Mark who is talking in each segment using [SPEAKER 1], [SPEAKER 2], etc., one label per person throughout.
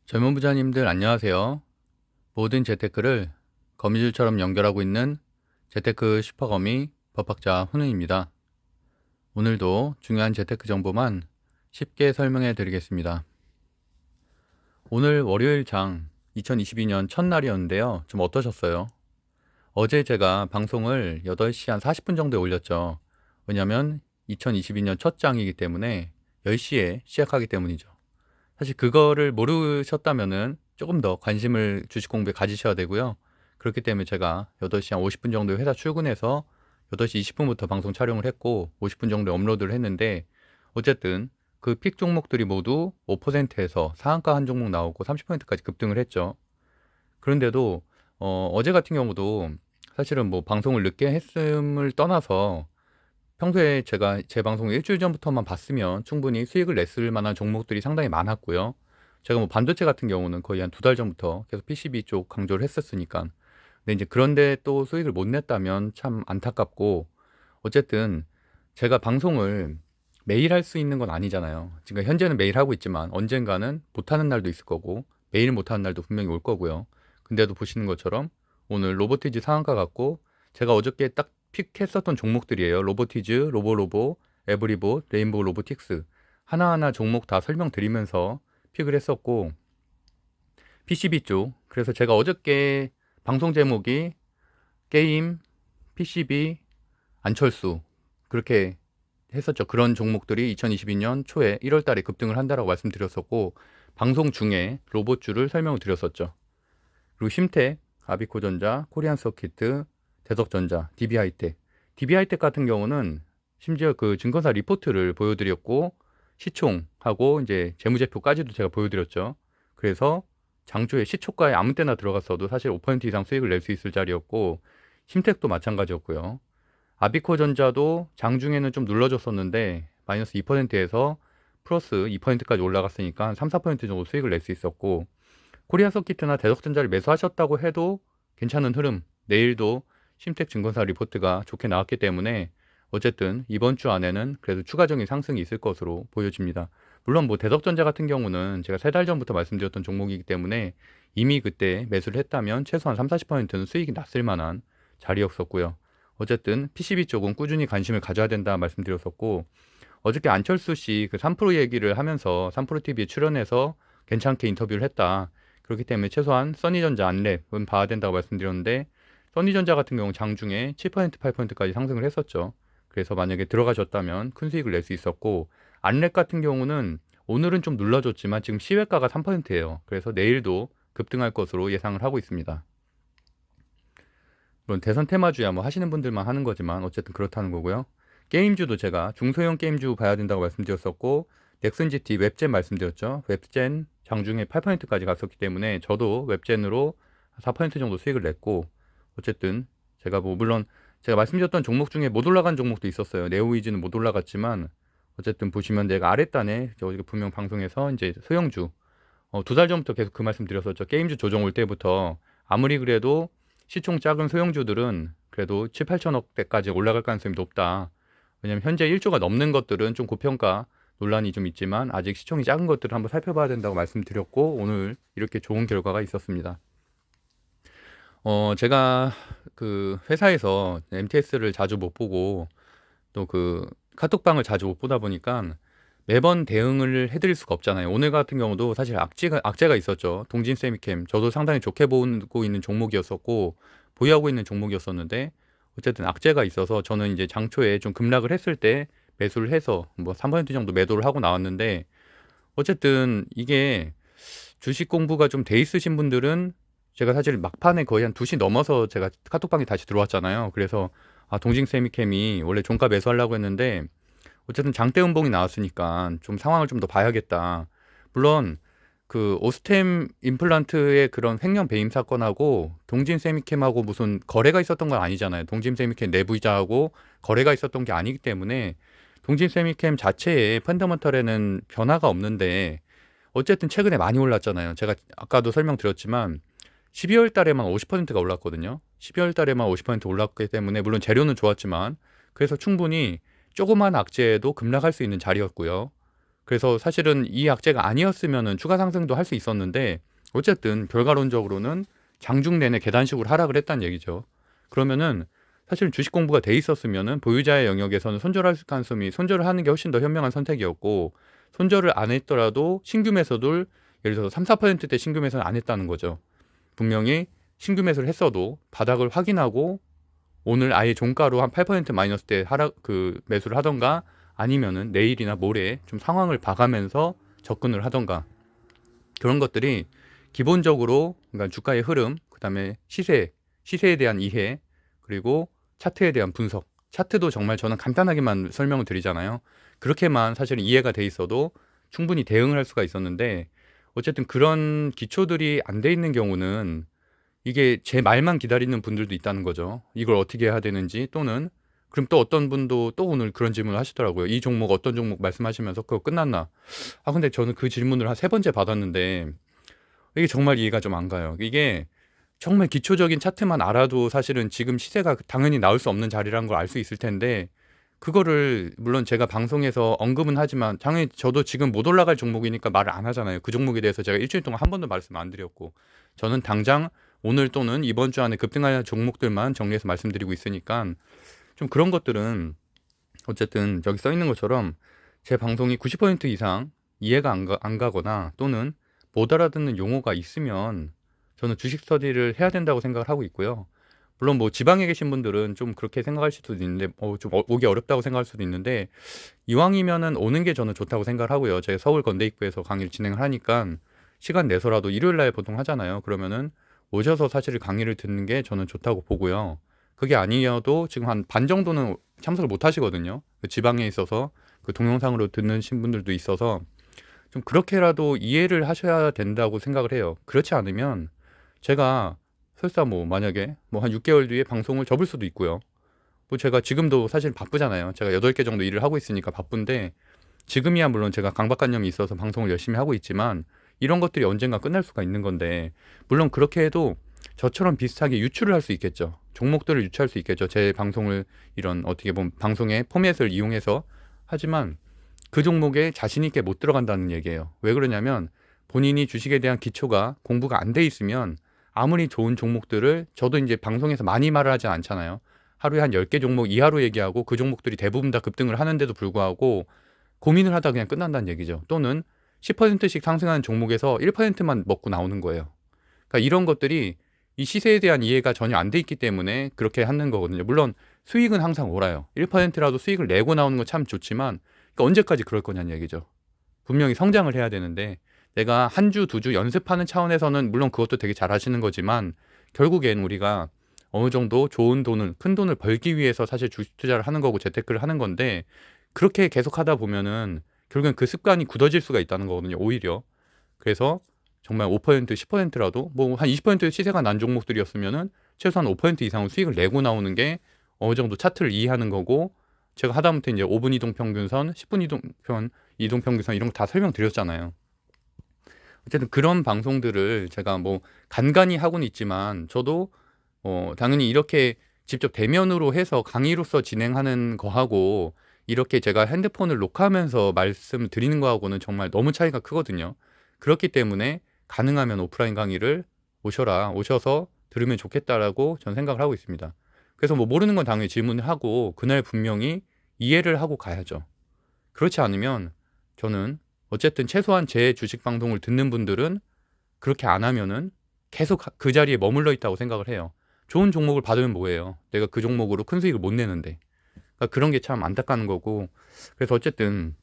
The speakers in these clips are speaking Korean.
[SPEAKER 1] 젊은 부자님들 안녕하세요. 모든 재테크를 거미줄처럼 연결하고 있는 재테크 슈퍼거미 법학자 훈우입니다. 오늘도 중요한 재테크 정보만 쉽게 설명해 드리겠습니다. 오늘 월요일 장 2022년 첫날이었는데요. 좀 어떠셨어요? 어제 제가 방송을 8시 한 40분 정도에 올렸죠. 왜냐면 2022년 첫 장이기 때문에 10시에 시작하기 때문이죠. 사실 그거를 모르셨다면은 조금 더 관심을 주식 공부에 가지셔야 되고요. 그렇기 때문에 제가 8시 한 50분 정도에 회사 출근해서 8시 20분부터 방송 촬영을 했고 50분 정도에 업로드를 했는데, 어쨌든 그 픽 종목들이 모두 5%에서 상한가 한 종목 나오고 30%까지 급등을 했죠. 그런데도 어제 같은 경우도 사실은 뭐 방송을 늦게 했음을 떠나서 평소에 제가 제 방송을 일주일 전부터만 봤으면 충분히 수익을 냈을 만한 종목들이 상당히 많았고요. 제가 뭐 반도체 같은 경우는 거의 한 2달 전부터 계속 PCB 쪽 강조를 했었으니까. 근데 이제 그런데 또 수익을 못 냈다면 참 안타깝고, 어쨌든 제가 방송을 매일 할 수 있는 건 아니잖아요. 지금 현재는 매일 하고 있지만 언젠가는 못하는 날도 있을 거고 매일 못하는 날도 분명히 올 거고요. 근데도 보시는 것처럼 오늘 로보티즈 상한가 같고, 제가 어저께 딱 픽했었던 종목들이에요. 로보티즈, 로보로보, 에브리봇, 레인보우 로보틱스 하나하나 종목 다 설명드리면서 픽을 했었고, PCB 쪽, 그래서 제가 어저께 방송 제목이 게임, PCB, 안철수 그렇게 했었죠. 그런 종목들이 2022년 초에 1월 달에 급등을 한다라고 말씀드렸었고, 방송 중에 로봇주를 설명을 드렸었죠. 그리고 심택, 아비코전자, 코리안서키트, 대덕전자, DB하이텍. DB하이텍 같은 경우는 심지어 그 증권사 리포트를 보여드렸고 시총하고 이제 재무제표까지도 제가 보여드렸죠. 그래서 장초에 시초가에 아무 때나 들어갔어도 사실 5% 이상 수익을 낼 수 있을 자리였고, 심택도 마찬가지였고요. 아비코전자도 장중에는 좀 눌러줬었는데 마이너스 2%에서 플러스 2%까지 올라갔으니까 3, 4% 정도 수익을 낼 수 있었고, 코리아 서키트나 대덕전자를 매수하셨다고 해도 괜찮은 흐름, 내일도 심택 증권사 리포트가 좋게 나왔기 때문에 어쨌든 이번 주 안에는 그래도 추가적인 상승이 있을 것으로 보여집니다. 물론 뭐 대덕전자 같은 경우는 제가 3달 전부터 말씀드렸던 종목이기 때문에 이미 그때 매수를 했다면 최소한 3, 40%는 수익이 났을 만한 자리였었고요. 어쨌든 PCB 쪽은 꾸준히 관심을 가져야 된다 말씀드렸었고, 어저께 안철수 씨 그 3% 얘기를 하면서 3프로 TV에 출연해서 괜찮게 인터뷰를 했다. 그렇기 때문에 최소한 써니전자 안랩은 봐야 된다고 말씀드렸는데, 써니전자 같은 경우 장중에 7%, 8%까지 상승을 했었죠. 그래서 만약에 들어가셨다면 큰 수익을 낼 수 있었고, 안랩 같은 경우는 오늘은 좀 눌러줬지만 지금 시외가가 3%예요. 그래서 내일도 급등할 것으로 예상을 하고 있습니다. 물론 대선 테마주야 뭐 하시는 분들만 하는 거지만 어쨌든 그렇다는 거고요. 게임주도 제가 중소형 게임주 봐야 된다고 말씀드렸었고, 넥슨GT 웹젠 말씀드렸죠. 웹젠 장중에 8%까지 갔었기 때문에 저도 웹젠으로 4% 정도 수익을 냈고, 어쨌든 제가 뭐 물론 제가 말씀드렸던 종목 중에 못 올라간 종목도 있었어요. 네오이즈는 못 올라갔지만 어쨌든 보시면 내가 아랫단에 저 분명 방송에서 이제 소형주 2달 전부터 계속 그 말씀 드렸었죠. 게임주 조정 올 때부터 아무리 그래도 시총 작은 소형주들은 그래도 7, 8천억 대까지 올라갈 가능성이 높다. 왜냐면 현재 1조가 넘는 것들은 좀 고평가 논란이 좀 있지만 아직 시총이 작은 것들을 한번 살펴봐야 된다고 말씀드렸고, 오늘 이렇게 좋은 결과가 있었습니다. 제가 그 회사에서 MTS를 자주 못 보고 또 그 카톡방을 자주 못 보다 보니까 매번 대응을 해드릴 수가 없잖아요. 오늘 같은 경우도 사실 악재가 있었죠. 동진 세미캠 저도 상당히 좋게 보고 있는 종목이었었고 보유하고 있는 종목이었었는데, 어쨌든 악재가 있어서 저는 이제 장초에 좀 급락을 했을 때 매수를 해서 뭐 3% 정도 매도를 하고 나왔는데, 어쨌든 이게 주식 공부가 좀 돼 있으신 분들은, 제가 사실 막판에 거의 한 2시 넘어서 제가 카톡방에 다시 들어왔잖아요. 그래서 동진 세미캠이 원래 종가 매수하려고 했는데 어쨌든 장대 음봉이 나왔으니까 좀 상황을 좀 더 봐야겠다. 물론 그 오스템 임플란트의 그런 횡령 배임 사건하고 동진 세미캠하고 무슨 거래가 있었던 건 아니잖아요. 동진 세미캠 내부이자하고 거래가 있었던 게 아니기 때문에 동진 세미캠 자체의 펀더먼털에는 변화가 없는데, 어쨌든 최근에 많이 올랐잖아요. 제가 아까도 설명드렸지만 12월 달에만 50%가 올랐거든요. 12월 달에만 50% 올랐기 때문에 물론 재료는 좋았지만 그래서 충분히 조그만 악재에도 급락할 수 있는 자리였고요. 그래서 사실은 이 약재가 아니었으면은 추가 상승도 할 수 있었는데 어쨌든 결과론적으로는 장중 내내 계단식으로 하락을 했다는 얘기죠. 그러면은 사실 주식 공부가 돼 있었으면은 보유자의 영역에서는 손절할 가능성이 손절을 하는 게 훨씬 더 현명한 선택이었고 손절을 안 했더라도 신규 매수를 예를 들어서 3, 4%대 신규 매수는 안 했다는 거죠. 분명히 신규 매수를 했어도 바닥을 확인하고 오늘 아예 종가로 한 8% 마이너스 때 하락 매수를 하던가 아니면은 내일이나 모레 좀 상황을 봐가면서 접근을 하던가 그런 것들이 기본적으로 그러니까 주가의 흐름, 그다음에 시세에 대한 이해, 그리고 차트에 대한 분석. 차트도 정말 저는 간단하게만 설명을 드리잖아요. 그렇게만 사실 이해가 돼 있어도 충분히 대응을 할 수가 있었는데 어쨌든 그런 기초들이 안 돼 있는 경우는 이게 제 말만 기다리는 분들도 있다는 거죠. 이걸 어떻게 해야 되는지 또는 그럼 또 어떤 분도 또 오늘 그런 질문을 하시더라고요. 이 종목 어떤 종목 말씀하시면서 그거 끝났나? 아 근데 저는 그 질문을 한 세 번째 받았는데 이게 정말 이해가 좀 안 가요. 이게 정말 기초적인 차트만 알아도 사실은 지금 시세가 당연히 나올 수 없는 자리라는 걸 알 수 있을 텐데 그거를 물론 제가 방송에서 언급은 하지만 당연히 저도 지금 못 올라갈 종목이니까 말을 안 하잖아요. 그 종목에 대해서 제가 일주일 동안 한 번도 말씀 안 드렸고 저는 당장 오늘 또는 이번 주 안에 급등할 종목들만 정리해서 말씀드리고 있으니까 좀 그런 것들은 어쨌든 저기 써 있는 것처럼 제 방송이 90% 이상 이해가 안 가거나 또는 못 알아듣는 용어가 있으면 저는 주식 스터디를 해야 된다고 생각을 하고 있고요. 물론 뭐 지방에 계신 분들은 좀 그렇게 생각할 수도 있는데 좀 오기 어렵다고 생각할 수도 있는데 이왕이면은 오는 게 저는 좋다고 생각을 하고요. 제가 서울 건대입구에서 강의를 진행을 하니까 시간 내서라도 일요일 날 보통 하잖아요. 그러면은 오셔서 사실 강의를 듣는 게 저는 좋다고 보고요. 그게 아니어도 지금 한 반 정도는 참석을 못 하시거든요. 그 지방에 있어서 그 동영상으로 듣는 분들도 있어서 좀 그렇게라도 이해를 하셔야 된다고 생각을 해요. 그렇지 않으면 제가 설사 뭐 만약에 뭐 한 6개월 뒤에 방송을 접을 수도 있고요. 뭐 제가 지금도 사실 바쁘잖아요. 제가 8개 정도 일을 하고 있으니까 바쁜데 지금이야 물론 제가 강박관념이 있어서 방송을 열심히 하고 있지만 이런 것들이 언젠가 끝날 수가 있는 건데 물론 그렇게 해도 저처럼 비슷하게 유출을 할 수 있겠죠. 종목들을 유치할 수 있겠죠. 제 방송을 이런 어떻게 보면 방송의 포맷을 이용해서 하지만 그 종목에 자신 있게 못 들어간다는 얘기예요. 왜 그러냐면 본인이 주식에 대한 기초가 공부가 안 돼 있으면 아무리 좋은 종목들을 저도 이제 방송에서 많이 말을 하지 않잖아요. 하루에 한 10개 종목 이하로 얘기하고 그 종목들이 대부분 다 급등을 하는데도 불구하고 고민을 하다 그냥 끝난다는 얘기죠. 또는 10%씩 상승하는 종목에서 1%만 먹고 나오는 거예요. 그러니까 이런 것들이 이 시세에 대한 이해가 전혀 안 돼 있기 때문에 그렇게 하는 거거든요. 물론 수익은 항상 오라요. 1%라도 수익을 내고 나오는 건 참 좋지만 그러니까 언제까지 그럴 거냐는 얘기죠. 분명히 성장을 해야 되는데 내가 한 주, 두 주 연습하는 차원에서는 물론 그것도 되게 잘 하시는 거지만 결국엔 우리가 어느 정도 좋은 돈을, 큰 돈을 벌기 위해서 사실 주식 투자를 하는 거고 재테크를 하는 건데 그렇게 계속 하다 보면은 결국엔 그 습관이 굳어질 수가 있다는 거거든요. 오히려. 그래서 정말 5%, 10%라도 뭐 한 20% 시세가 난 종목들이었으면은 최소한 5% 이상은 수익을 내고 나오는 게 어느 정도 차트를 이해하는 거고 제가 하다못해 이제 5분 이동 평균선, 10분 이동 평균선 이런 거 다 설명드렸잖아요. 어쨌든 그런 방송들을 제가 뭐 간간히 하고는 있지만 저도 당연히 이렇게 직접 대면으로 해서 강의로서 진행하는 거하고 이렇게 제가 핸드폰을 녹화하면서 말씀드리는 거하고는 정말 너무 차이가 크거든요. 그렇기 때문에 가능하면 오프라인 강의를 오셔서 들으면 좋겠다라고 저는 생각을 하고 있습니다. 그래서 뭐 모르는 건 당연히 질문하고 그날 분명히 이해를 하고 가야죠. 그렇지 않으면 저는 어쨌든 최소한 제 주식 방송을 듣는 분들은 그렇게 안 하면은 계속 그 자리에 머물러 있다고 생각을 해요. 좋은 종목을 받으면 뭐예요? 내가 그 종목으로 큰 수익을 못 내는데. 그러니까 그런 게 참 안타까운 거고. 그래서 어쨌든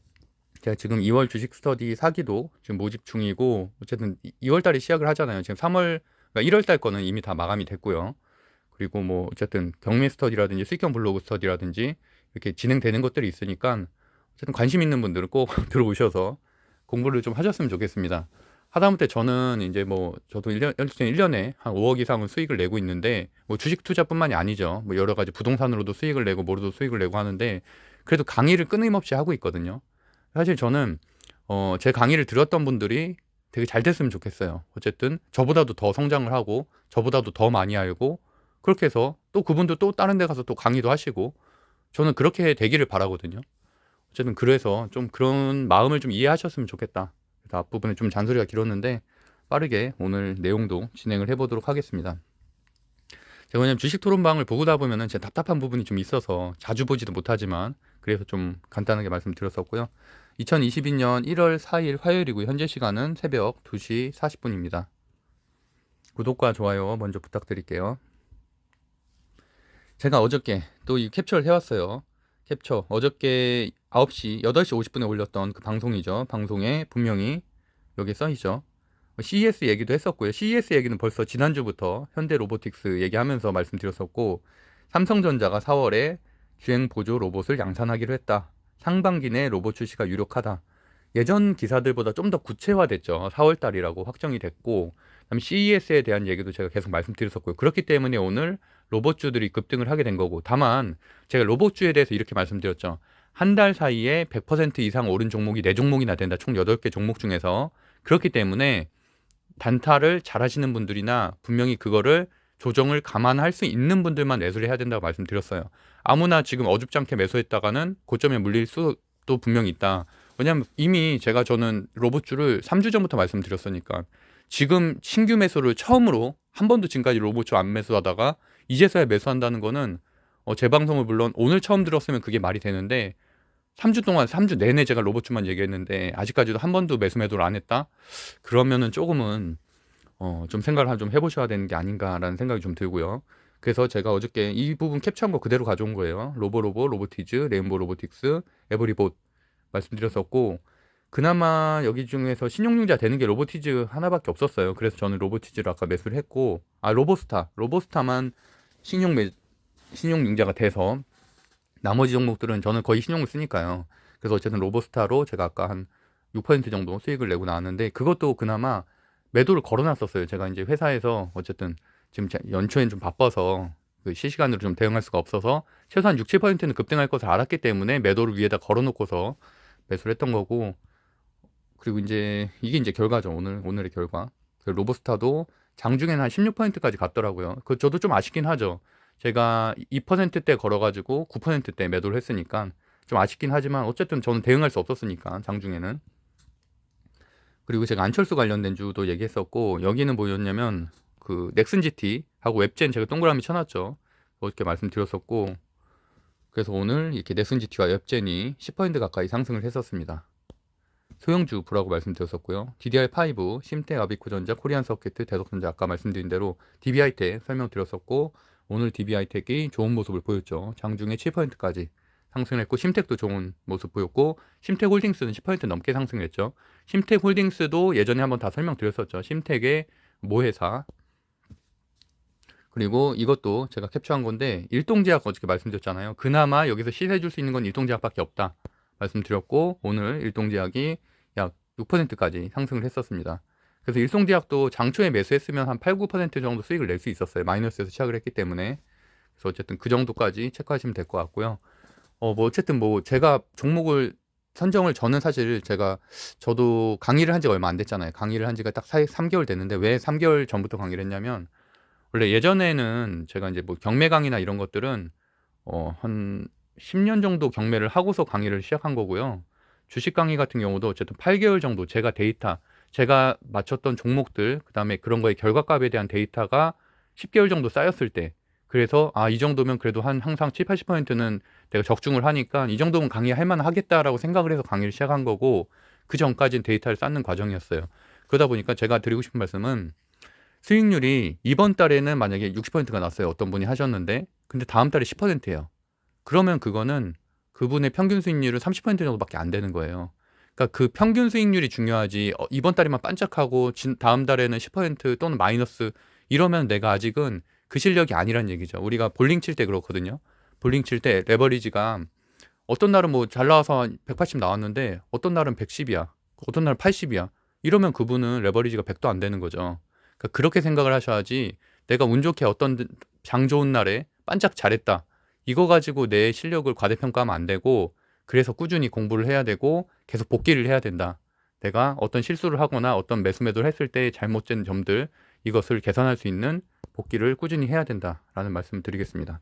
[SPEAKER 1] 제가 지금 2월 주식 스터디 사기도 지금 모집 중이고 어쨌든 2월 달에 시작을 하잖아요. 지금 3월, 그러니까 1월 달 거는 이미 다 마감이 됐고요. 그리고 뭐 어쨌든 경매 스터디라든지 수익형 블로그 스터디라든지 이렇게 진행되는 것들이 있으니까 어쨌든 관심 있는 분들은 꼭 들어오셔서 공부를 좀 하셨으면 좋겠습니다. 하다못해 저는 이제 뭐 저도 1년에 한 5억 이상은 수익을 내고 있는데 뭐 주식 투자뿐만이 아니죠. 뭐 여러 가지 부동산으로도 수익을 내고 뭐로도 수익을 내고 하는데 그래도 강의를 끊임없이 하고 있거든요. 사실 저는 제 강의를 들었던 분들이 되게 잘 됐으면 좋겠어요. 어쨌든 저보다도 더 성장을 하고 저보다도 더 많이 알고 그렇게 해서 또 그분도 또 다른 데 가서 또 강의도 하시고 저는 그렇게 되기를 바라거든요. 어쨌든 그래서 좀 그런 마음을 좀 이해하셨으면 좋겠다. 그래서 앞부분에 좀 잔소리가 길었는데 빠르게 오늘 내용도 진행을 해보도록 하겠습니다. 제가 왜냐면 주식 토론방을 보다 보면은 제 답답한 부분이 좀 있어서 자주 보지도 못하지만 그래서 좀 간단하게 말씀드렸었고요. 2022년 1월 4일 화요일이고 현재 시간은 새벽 2시 40분입니다. 구독과 좋아요 먼저 부탁드릴게요. 제가 어저께 또 이 캡처를 해왔어요. 캡처 어저께 8시 50분에 올렸던 그 방송이죠. 방송에 분명히 여기 써있죠. CES 얘기도 했었고요. CES 얘기는 벌써 지난주부터 현대로보틱스 얘기하면서 말씀드렸었고, 삼성전자가 4월에 주행 보조 로봇을 양산하기로 했다. 상반기 내 로봇 출시가 유력하다. 예전 기사들보다 좀 더 구체화됐죠. 4월 달이라고 확정이 됐고, 그다음에 CES에 대한 얘기도 제가 계속 말씀드렸었고요. 그렇기 때문에 오늘 로봇주들이 급등을 하게 된 거고, 다만 제가 로봇주에 대해서 이렇게 말씀드렸죠. 한 달 사이에 100% 이상 오른 종목이 4종목이나 된다. 총 8개 종목 중에서. 그렇기 때문에 단타를 잘 하시는 분들이나 분명히 그거를 조정을 감안할 수 있는 분들만 매수를 해야 된다고 말씀드렸어요. 아무나 지금 어줍지 않게 매수했다가는 고점에 물릴 수도 분명히 있다. 왜냐하면 이미 저는 로봇주를 3주 전부터 말씀드렸으니까 지금 신규 매수를 처음으로 한 번도 지금까지 로봇주 안 매수하다가 이제서야 매수한다는 거는 제 방송을 물론 오늘 처음 들었으면 그게 말이 되는데 3주 동안 3주 내내 제가 로봇주만 얘기했는데 아직까지도 한 번도 매도를 안 했다? 그러면은 조금은 좀 생각을 좀 해보셔야 되는 게 아닌가라는 생각이 좀 들고요. 그래서 제가 어저께 이 부분 캡처한 거 그대로 가져온 거예요. 로보티즈, 레인보우 로보틱스, 에브리봇 말씀드렸었고 그나마 여기 중에서 신용융자 되는 게 로보티즈 하나밖에 없었어요. 그래서 저는 로보티즈를 아까 매수를 했고 로보스타만 신용융자가 돼서 나머지 종목들은 저는 거의 신용을 쓰니까요. 그래서 어쨌든 로보스타로 제가 아까 한 6% 정도 수익을 내고 나왔는데 그것도 그나마 매도를 걸어놨었어요. 제가 이제 회사에서 어쨌든 지금 연초엔 좀 바빠서 그 실시간으로 좀 대응할 수가 없어서 최소한 6, 7%는 급등할 것을 알았기 때문에 매도를 위에다 걸어놓고서 매수를 했던 거고 그리고 이제 이게 이제 결과죠. 오늘의 결과. 그 로보스타도 장중에는 한 16%까지 갔더라고요. 그 저도 좀 아쉽긴 하죠. 제가 2%대 걸어가지고 9%대 매도를 했으니까 좀 아쉽긴 하지만 어쨌든 저는 대응할 수 없었으니까 장중에는. 그리고 제가 안철수 관련된 주도 얘기했었고 여기는 뭐였냐면 그 넥슨 GT하고 웹젠 제가 동그라미 쳐놨죠. 어저께 말씀드렸었고 그래서 오늘 이렇게 넥슨 GT와 웹젠이 10% 가까이 상승을 했었습니다. 소형주 부라고 말씀드렸었고요. DDR5, 심텍, 아비코전자, 코리안서킷, 대덕전자 아까 말씀드린 대로 DB하이텍 설명드렸었고 오늘 DB하이텍이 좋은 모습을 보였죠. 장중에 7%까지 상승했고 심텍도 좋은 모습 보였고 심텍홀딩스는 10% 넘게 상승했죠. 심텍홀딩스도 예전에 한번 다 설명드렸었죠. 심텍의 모회사 그리고 이것도 제가 캡처한 건데 일동제약 어저께 말씀드렸잖아요. 그나마 여기서 시세 줄 수 있는 건 일동제약밖에 없다 말씀드렸고 오늘 일동제약이 약 6%까지 상승을 했었습니다. 그래서 일동제약도 장초에 매수했으면 한 8, 9% 정도 수익을 낼 수 있었어요. 마이너스에서 시작을 했기 때문에. 그래서 어쨌든 그 정도까지 체크하시면 될 것 같고요. 뭐 어쨌든 뭐 제가 종목을 선정을 저는 사실 저도 강의를 한 지가 얼마 안 됐잖아요. 강의를 한 지가 딱 3개월 됐는데 왜 3개월 전부터 강의를 했냐면 원래 예전에는 제가 이제 뭐 경매 강의나 이런 것들은 한 10년 정도 경매를 하고서 강의를 시작한 거고요. 주식 강의 같은 경우도 어쨌든 8개월 정도 제가 맞췄던 종목들, 그다음에 그런 거의 결과값에 대한 데이터가 10개월 정도 쌓였을 때 그래서 이 정도면 그래도 항상 7, 80%는 내가 적중을 하니까 이 정도면 강의할 만하겠다라고 생각을 해서 강의를 시작한 거고 그 전까지는 데이터를 쌓는 과정이었어요. 그러다 보니까 제가 드리고 싶은 말씀은 수익률이 이번 달에는 만약에 60%가 났어요. 어떤 분이 하셨는데 근데 다음 달에 10%예요. 그러면 그거는 그분의 평균 수익률은 30% 정도밖에 안 되는 거예요. 그러니까 그 평균 수익률이 중요하지 이번 달에만 반짝하고 다음 달에는 10% 또는 마이너스 이러면 내가 아직은 그 실력이 아니란 얘기죠. 우리가 볼링 칠 때 그렇거든요. 볼링 칠 때 레버리지가 어떤 날은 뭐 잘 나와서 180 나왔는데 어떤 날은 110이야. 어떤 날은 80이야. 이러면 그분은 레버리지가 100도 안 되는 거죠. 그러니까 그렇게 생각을 하셔야지 내가 운 좋게 어떤 장 좋은 날에 반짝 잘했다. 이거 가지고 내 실력을 과대평가하면 안 되고 그래서 꾸준히 공부를 해야 되고 계속 복기를 해야 된다. 내가 어떤 실수를 하거나 어떤 매수매도를 했을 때 잘못된 점들 이것을 개선할 수 있는 복기를 꾸준히 해야 된다라는 말씀을 드리겠습니다.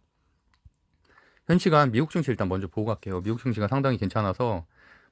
[SPEAKER 1] 현 시간 미국 증시 일단 먼저 보고 갈게요. 미국 증시가 상당히 괜찮아서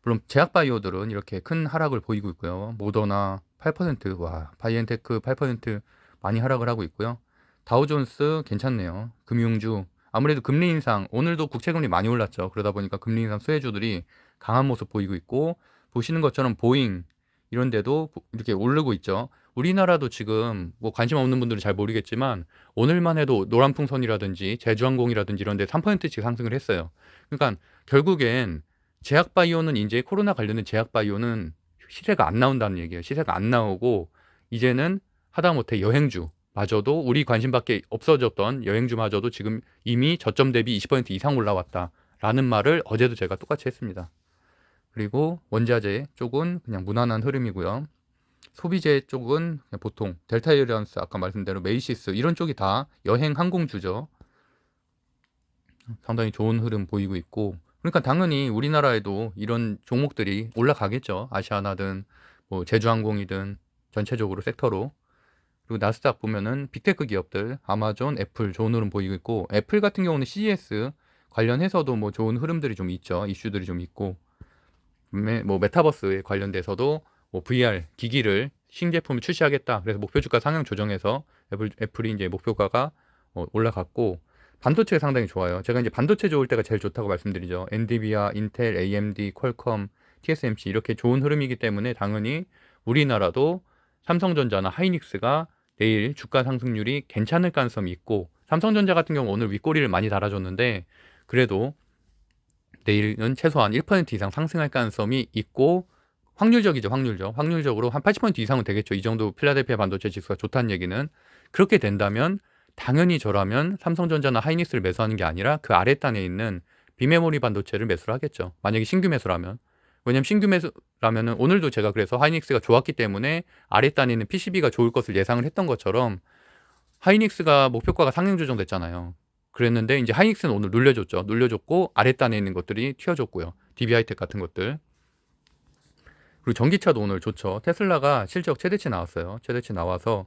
[SPEAKER 1] 물론 제약바이오들은 이렇게 큰 하락을 보이고 있고요. 모더나 8%, 와, 바이엔테크 8% 많이 하락을 하고 있고요. 다우존스 괜찮네요. 금융주 아무래도 금리 인상, 오늘도 국채금리 많이 올랐죠. 그러다 보니까 금리 인상 수혜주들이 강한 모습 보이고 있고, 보시는 것처럼 보잉 이런 데도 이렇게 오르고 있죠. 우리나라도 지금 뭐 관심 없는 분들은 잘 모르겠지만 오늘만 해도 노란풍선이라든지 제주항공이라든지 이런 데 3%씩 상승을 했어요. 그러니까 결국엔 제약바이오는 이제 코로나 관련된 제약바이오는 시세가 안 나온다는 얘기예요. 시세가 안 나오고 이제는 하다못해 여행주마저도 우리 관심밖에 없어졌던 여행주마저도 지금 이미 저점 대비 20% 이상 올라왔다라는 말을 어제도 제가 똑같이 했습니다. 그리고 원자재 쪽은 그냥 무난한 흐름이고요. 소비재 쪽은 그냥 보통 델타 에어라인스 아까 말씀대로 메이시스 이런 쪽이 다 여행 항공주죠. 상당히 좋은 흐름 보이고 있고, 그러니까 당연히 우리나라에도 이런 종목들이 올라가겠죠. 아시아나든 뭐 제주항공이든 전체적으로 섹터로. 그리고 나스닥 보면은 빅테크 기업들 아마존, 애플 좋은 흐름 보이고 있고, 애플 같은 경우는 CES 관련해서도 뭐 좋은 흐름들이 좀 있죠. 이슈들이 좀 있고, 뭐 메타버스에 관련돼서도 뭐 VR 기기를 신제품을 출시하겠다. 그래서 목표 주가 상향 조정해서 애플이 이제 목표가가 올라갔고, 반도체가 상당히 좋아요. 제가 이제 반도체 좋을 때가 제일 좋다고 말씀드리죠. 엔비디아, 인텔, AMD, 퀄컴, TSMC 이렇게 좋은 흐름이기 때문에 당연히 우리나라도 삼성전자나 하이닉스가 내일 주가 상승률이 괜찮을 가능성이 있고, 삼성전자 같은 경우 오늘 윗꼬리를 많이 달아줬는데 그래도 내일은 최소한 1% 이상 상승할 가능성이 있고, 확률적이죠. 확률적으로 한 80% 이상은 되겠죠. 이 정도 필라델피아 반도체 지수가 좋다는 얘기는. 그렇게 된다면 당연히 저라면 삼성전자나 하이닉스를 매수하는 게 아니라 그 아랫단에 있는 비메모리 반도체를 매수를 하겠죠. 만약에 신규 매수라면. 왜냐면 신규 매수라면은 오늘도 제가 그래서 하이닉스가 좋았기 때문에 아랫단에 있는 PCB가 좋을 것을 예상을 했던 것처럼, 하이닉스가 목표가가 상향 조정됐잖아요. 그랬는데 이제 하이닉스는 오늘 눌려줬죠. 눌려줬고 아랫단에 있는 것들이 튀어줬고요. DB하이텍 같은 것들. 그리고 전기차도 오늘 좋죠. 테슬라가 실적 최대치 나왔어요. 최대치 나와서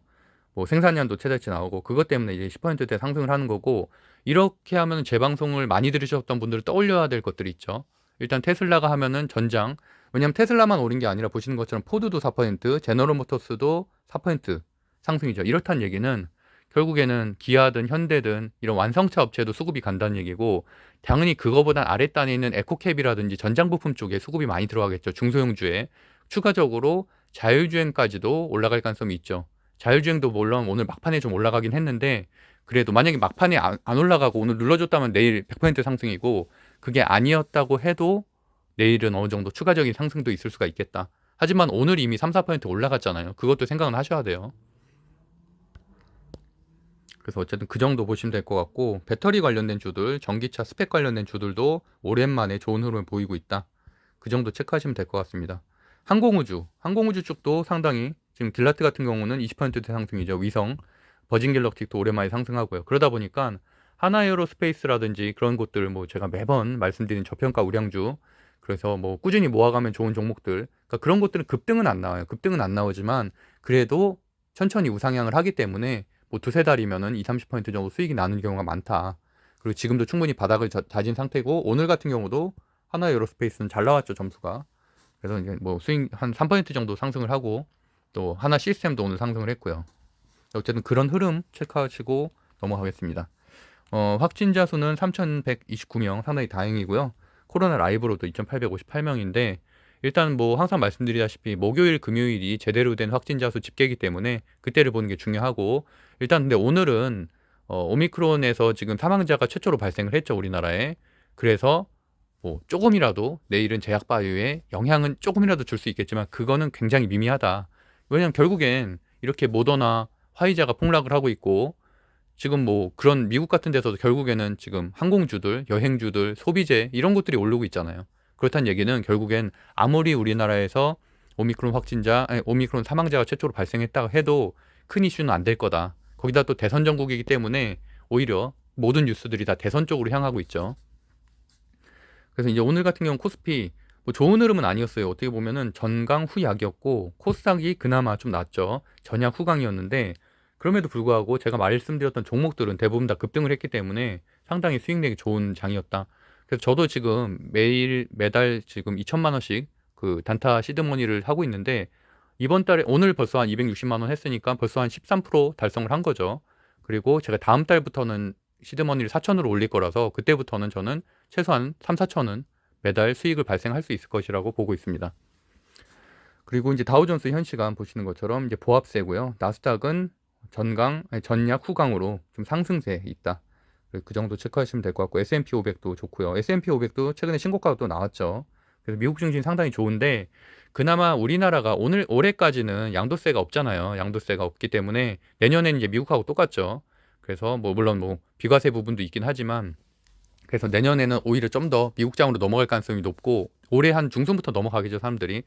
[SPEAKER 1] 뭐 생산량도 최대치 나오고, 그것 때문에 이제 10%대 상승을 하는 거고, 이렇게 하면 재방송을 많이 들으셨던 분들을 떠올려야 될 것들이 있죠. 일단 테슬라가 하면은 전장, 왜냐면 테슬라만 오른 게 아니라 보시는 것처럼 포드도 4%, 제너럴 모터스도 4% 상승이죠. 이렇다는 얘기는 결국에는 기아든 현대든 이런 완성차 업체도 수급이 간다는 얘기고, 당연히 그거보단 아랫단에 있는 에코캡이라든지 전장 부품 쪽에 수급이 많이 들어가겠죠. 중소형주에. 추가적으로 자율주행까지도 올라갈 가능성이 있죠. 자율주행도 물론 오늘 막판에 좀 올라가긴 했는데, 그래도 만약에 막판에 안 올라가고 오늘 눌러줬다면 내일 100% 상승이고, 그게 아니었다고 해도 내일은 어느 정도 추가적인 상승도 있을 수가 있겠다. 하지만 오늘 이미 3, 4% 올라갔잖아요. 그것도 생각은 하셔야 돼요. 그래서 어쨌든 그 정도 보시면 될 것 같고, 배터리 관련된 주들, 전기차 스펙 관련된 주들도 오랜만에 좋은 흐름을 보이고 있다. 그 정도 체크하시면 될 것 같습니다. 항공우주 쪽도 상당히 지금 길라트 같은 경우는 20%대 상승이죠. 위성, 버진 갤럭틱도 오랜만에 상승하고요. 그러다 보니까 하나에어로스페이스라든지 그런 곳들, 뭐 제가 매번 말씀드린 저평가 우량주, 그래서 뭐 꾸준히 모아가면 좋은 종목들, 그러니까 그런 것들은 급등은 안 나와요. 급등은 안 나오지만 그래도 천천히 우상향을 하기 때문에 뭐 두세 달이면은 20, 30% 정도 수익이 나는 경우가 많다. 그리고 지금도 충분히 바닥을 다진 상태고, 오늘 같은 경우도 하나에어로스페이스는 잘 나왔죠, 점수가. 그래서 이제 뭐 수익 한 3% 정도 상승을 하고, 또 하나 시스템도 오늘 상승을 했고요. 어쨌든 그런 흐름 체크하시고 넘어가겠습니다. 확진자 수는 3,129명, 상당히 다행이고요. 코로나 라이브로도 2,858명인데, 일단 뭐 항상 말씀드리다시피 목요일, 금요일이 제대로 된 확진자 수 집계이기 때문에 그때를 보는 게 중요하고, 일단 근데 오늘은 오미크론에서 지금 사망자가 최초로 발생을 했죠, 우리나라에. 그래서 뭐 조금이라도 내일은 제약바이오에 영향은 조금이라도 줄 수 있겠지만 그거는 굉장히 미미하다. 왜냐면 결국엔 이렇게 모더나 화이자가 폭락을 하고 있고, 지금 뭐 그런 미국 같은 데서도 결국에는 지금 항공주들, 여행주들, 소비재 이런 것들이 오르고 있잖아요. 그렇다는 얘기는 결국엔 아무리 우리나라에서 오미크론 사망자가 최초로 발생했다고 해도 큰 이슈는 안 될 거다. 거기다 또 대선 전국이기 때문에 오히려 모든 뉴스들이 다 대선 쪽으로 향하고 있죠. 그래서 이제 오늘 같은 경우 코스피 뭐 좋은 흐름은 아니었어요. 어떻게 보면은 전강 후약이었고, 코스닥이 그나마 좀 낫죠. 전약 후강이었는데, 그럼에도 불구하고 제가 말씀드렸던 종목들은 대부분 다 급등을 했기 때문에 상당히 수익 내기 좋은 장이었다. 그래서 저도 지금 매달 지금 2천만 원씩 그 단타 시드머니를 하고 있는데, 이번 달에 오늘 벌써 한 260만 원 했으니까 벌써 한 13% 달성을 한 거죠. 그리고 제가 다음 달부터는 시드머니를 4천으로 올릴 거라서 그때부터는 저는 최소한 3, 4천은 매달 수익을 발생할 수 있을 것이라고 보고 있습니다. 그리고 이제 다우존스 현 시간 보시는 것처럼 이제 보합세고요. 나스닥은 전약 후강으로 좀 상승세에 있다. 그 정도 체크하시면 될 것 같고, S&P 500도 좋고요. S&P 500도 최근에 신고가가 또 나왔죠. 그래서 미국 증시 상당히 좋은데, 그나마 우리나라가 올해까지는 양도세가 없잖아요. 양도세가 없기 때문에 내년에는 이제 미국하고 똑같죠. 그래서 뭐 물론 뭐 비과세 부분도 있긴 하지만, 그래서 내년에는 오히려 좀 더 미국장으로 넘어갈 가능성이 높고, 올해 한 중순부터 넘어가겠죠, 사람들이.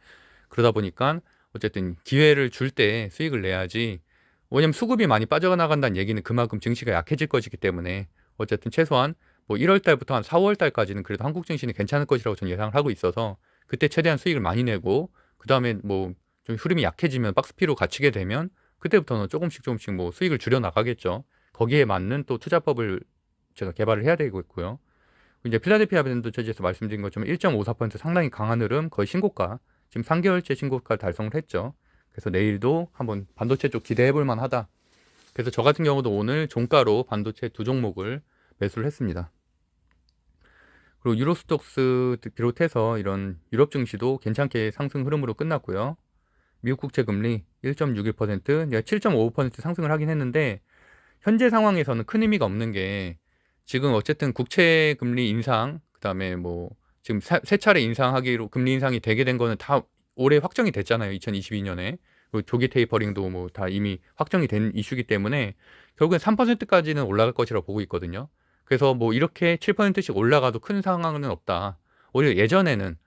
[SPEAKER 1] 그러다 보니까 어쨌든 기회를 줄 때 수익을 내야지. 왜냐면 수급이 많이 빠져나간다는 얘기는 그만큼 증시가 약해질 것이기 때문에, 어쨌든 최소한 뭐 1월 달부터 한 4월 달까지는 그래도 한국 증시는 괜찮을 것이라고 저는 예상을 하고 있어서, 그때 최대한 수익을 많이 내고, 그 다음에 뭐 좀 흐름이 약해지면 박스피로 갇히게 되면 그때부터는 조금씩 뭐 수익을 줄여 나가겠죠. 거기에 맞는 또 투자법을 제가 개발을 해야 되고 있고요. 이제 필라델피아 밴드 저지에서 말씀드린 것처럼 1.54% 상당히 강한 흐름, 거의 신고가, 지금 3개월째 신고가 달성을 했죠. 그래서 내일도 한번 반도체 쪽 기대해 볼 만하다. 그래서 저 같은 경우도 오늘 종가로 반도체 두 종목을 매수를 했습니다. 그리고 유로스톡스 비롯해서 이런 유럽 증시도 괜찮게 상승 흐름으로 끝났고요. 미국 국채 금리 1.61%, 7.55% 상승을 하긴 했는데, 현재 상황에서는 큰 의미가 없는 게, 지금 어쨌든 국채 금리 인상, 그다음에 뭐 지금 세 차례 인상하기로 금리 인상이 되게 된 거는 다 올해 확정이 됐잖아요. 2022년에. 그리고 조기 테이퍼링도 뭐 다 이미 확정이 된 이슈기 때문에 결국엔 3%까지는 올라갈 것이라고 보고 있거든요. 그래서 뭐 이렇게 7%씩 올라가도 큰 상황은 없다. 오히려 예전에는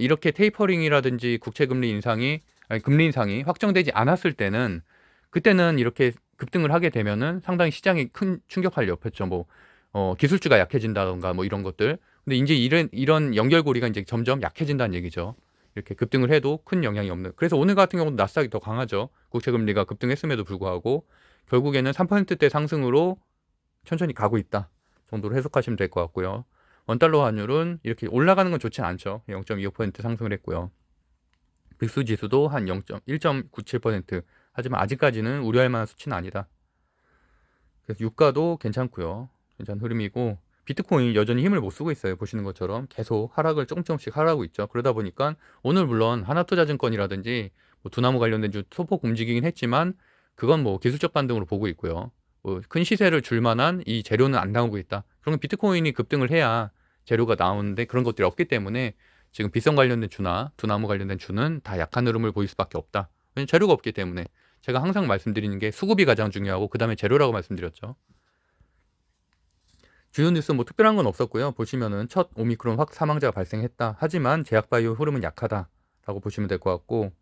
[SPEAKER 1] 이렇게 테이퍼링이라든지 국채 금리 인상이, 아니 금리 인상이 확정되지 않았을 때는, 그때는 이렇게 급등을 하게 되면은 상당히 시장이 큰 충격할 옆였죠. 뭐 기술주가 약해진다던가 뭐 이런 것들. 근데 이제 이런 연결고리가 이제 점점 약해진다는 얘기죠. 이렇게 급등을 해도 큰 영향이 없는. 그래서 오늘 같은 경우도 나스닥이 더 강하죠. 국채금리가 급등했음에도 불구하고 결국에는 3%대 상승으로 천천히 가고 있다 정도로 해석하시면 될 것 같고요. 원달러 환율은 이렇게 올라가는 건 좋진 않죠. 0.25% 상승을 했고요. 빅스 지수도 한 1.97%. 하지만 아직까지는 우려할 만한 수치는 아니다. 그래서 유가도 괜찮고요. 괜찮은 흐름이고, 비트코인 여전히 힘을 못 쓰고 있어요. 보시는 것처럼 계속 하락을 조금씩 하락하고 있죠. 그러다 보니까 오늘 물론 하나투자증권이라든지 뭐 두나무 관련된 주 소폭 움직이긴 했지만, 그건 뭐 기술적 반등으로 보고 있고요. 뭐 큰 시세를 줄 만한 이 재료는 안 나오고 있다. 그러면 비트코인이 급등을 해야 재료가 나오는데, 그런 것들이 없기 때문에 지금 비선 관련된 주나 두나무 관련된 주는 다 약한 흐름을 보일 수밖에 없다. 왜냐면 재료가 없기 때문에. 제가 항상 말씀드리는 게 수급이 가장 중요하고 그 다음에 재료라고 말씀드렸죠. 주요 뉴스 뭐 특별한 건 없었고요. 보시면은 첫 오미크론 사망자가 발생했다. 하지만 제약바이오 흐름은 약하다라고 보시면 될 것 같고,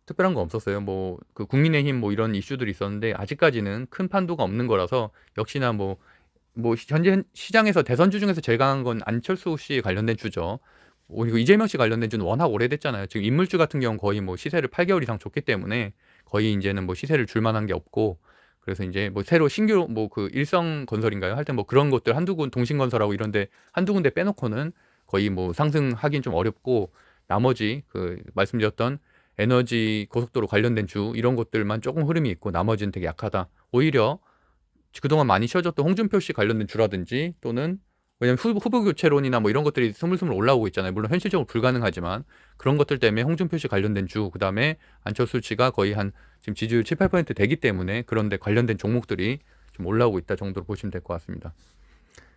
[SPEAKER 1] 특별한 건 없었어요. 뭐 그 국민의힘 뭐 이런 이슈들이 있었는데 아직까지는 큰 판도가 없는 거라서, 역시나 뭐 현재 시장에서 대선주 중에서 제일 강한 건 안철수 씨 관련된 주죠. 그리고 이재명 씨 관련된 주는 워낙 오래됐잖아요. 지금 인물주 같은 경우는 거의 뭐 시세를 8개월 이상 줬기 때문에 거의 이제는 뭐 시세를 줄 만한 게 없고, 그래서 이제 뭐 새로 신규 뭐 그 일성건설인가요? 할 때 뭐 그런 것들 한두 군, 동신건설하고 이런데 한두 군데 빼놓고는 거의 뭐 상승하긴 좀 어렵고, 나머지 그 말씀드렸던 에너지 고속도로 관련된 주 이런 것들만 조금 흐름이 있고 나머지는 되게 약하다. 오히려 그동안 많이 쉬어졌던 홍준표 씨 관련된 주라든지, 또는 왜냐면 후보 교체론이나 뭐 이런 것들이 스물스물 올라오고 있잖아요. 물론 현실적으로 불가능하지만 그런 것들 때문에 홍준표 씨 관련된 주, 그다음에 안철수 씨가 거의 한 지금 지지율 7, 8% 되기 때문에 그런데 관련된 종목들이 좀 올라오고 있다 정도로 보시면 될 것 같습니다.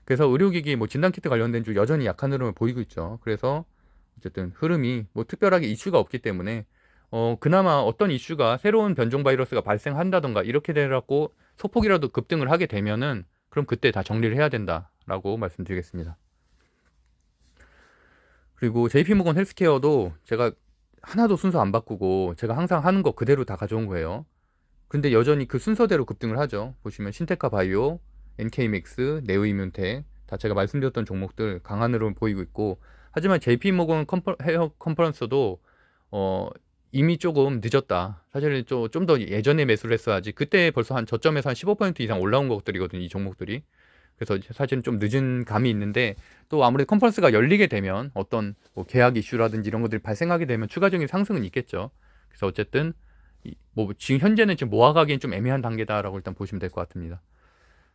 [SPEAKER 1] 그래서 의료기기 뭐 진단키트 관련된 주 여전히 약한 흐름을 보이고 있죠. 그래서 어쨌든 흐름이 뭐 특별하게 이슈가 없기 때문에 그나마 어떤 이슈가 새로운 변종 바이러스가 발생한다던가 이렇게 되라고 소폭이라도 급등을 하게 되면은, 그럼 그때 다 정리를 해야 된다라고 말씀드리겠습니다. 그리고 JP모건 헬스케어도 제가 하나도 순서 안 바꾸고 제가 항상 하는 거 그대로 다 가져온 거예요. 근데 여전히 그 순서대로 급등을 하죠. 보시면 신테카 바이오, NK맥스, 네오이뮨텍 다 제가 말씀드렸던 종목들 강한 흐름을 보이고 있고, 하지만 JP모건 헤어 컨퍼런스도 이미 조금 늦었다. 사실은 좀 더 예전에 매수를 했어야지. 그때 벌써 한 저점에서 한 15% 이상 올라온 것들이거든요, 이 종목들이. 그래서 사실은 좀 늦은 감이 있는데, 또 아무래도 컨퍼런스가 열리게 되면 어떤 뭐 계약 이슈라든지 이런 것들이 발생하게 되면 추가적인 상승은 있겠죠. 그래서 어쨌든 뭐 지금 현재는 지금 모아가기엔 좀 애매한 단계다라고 일단 보시면 될 것 같습니다.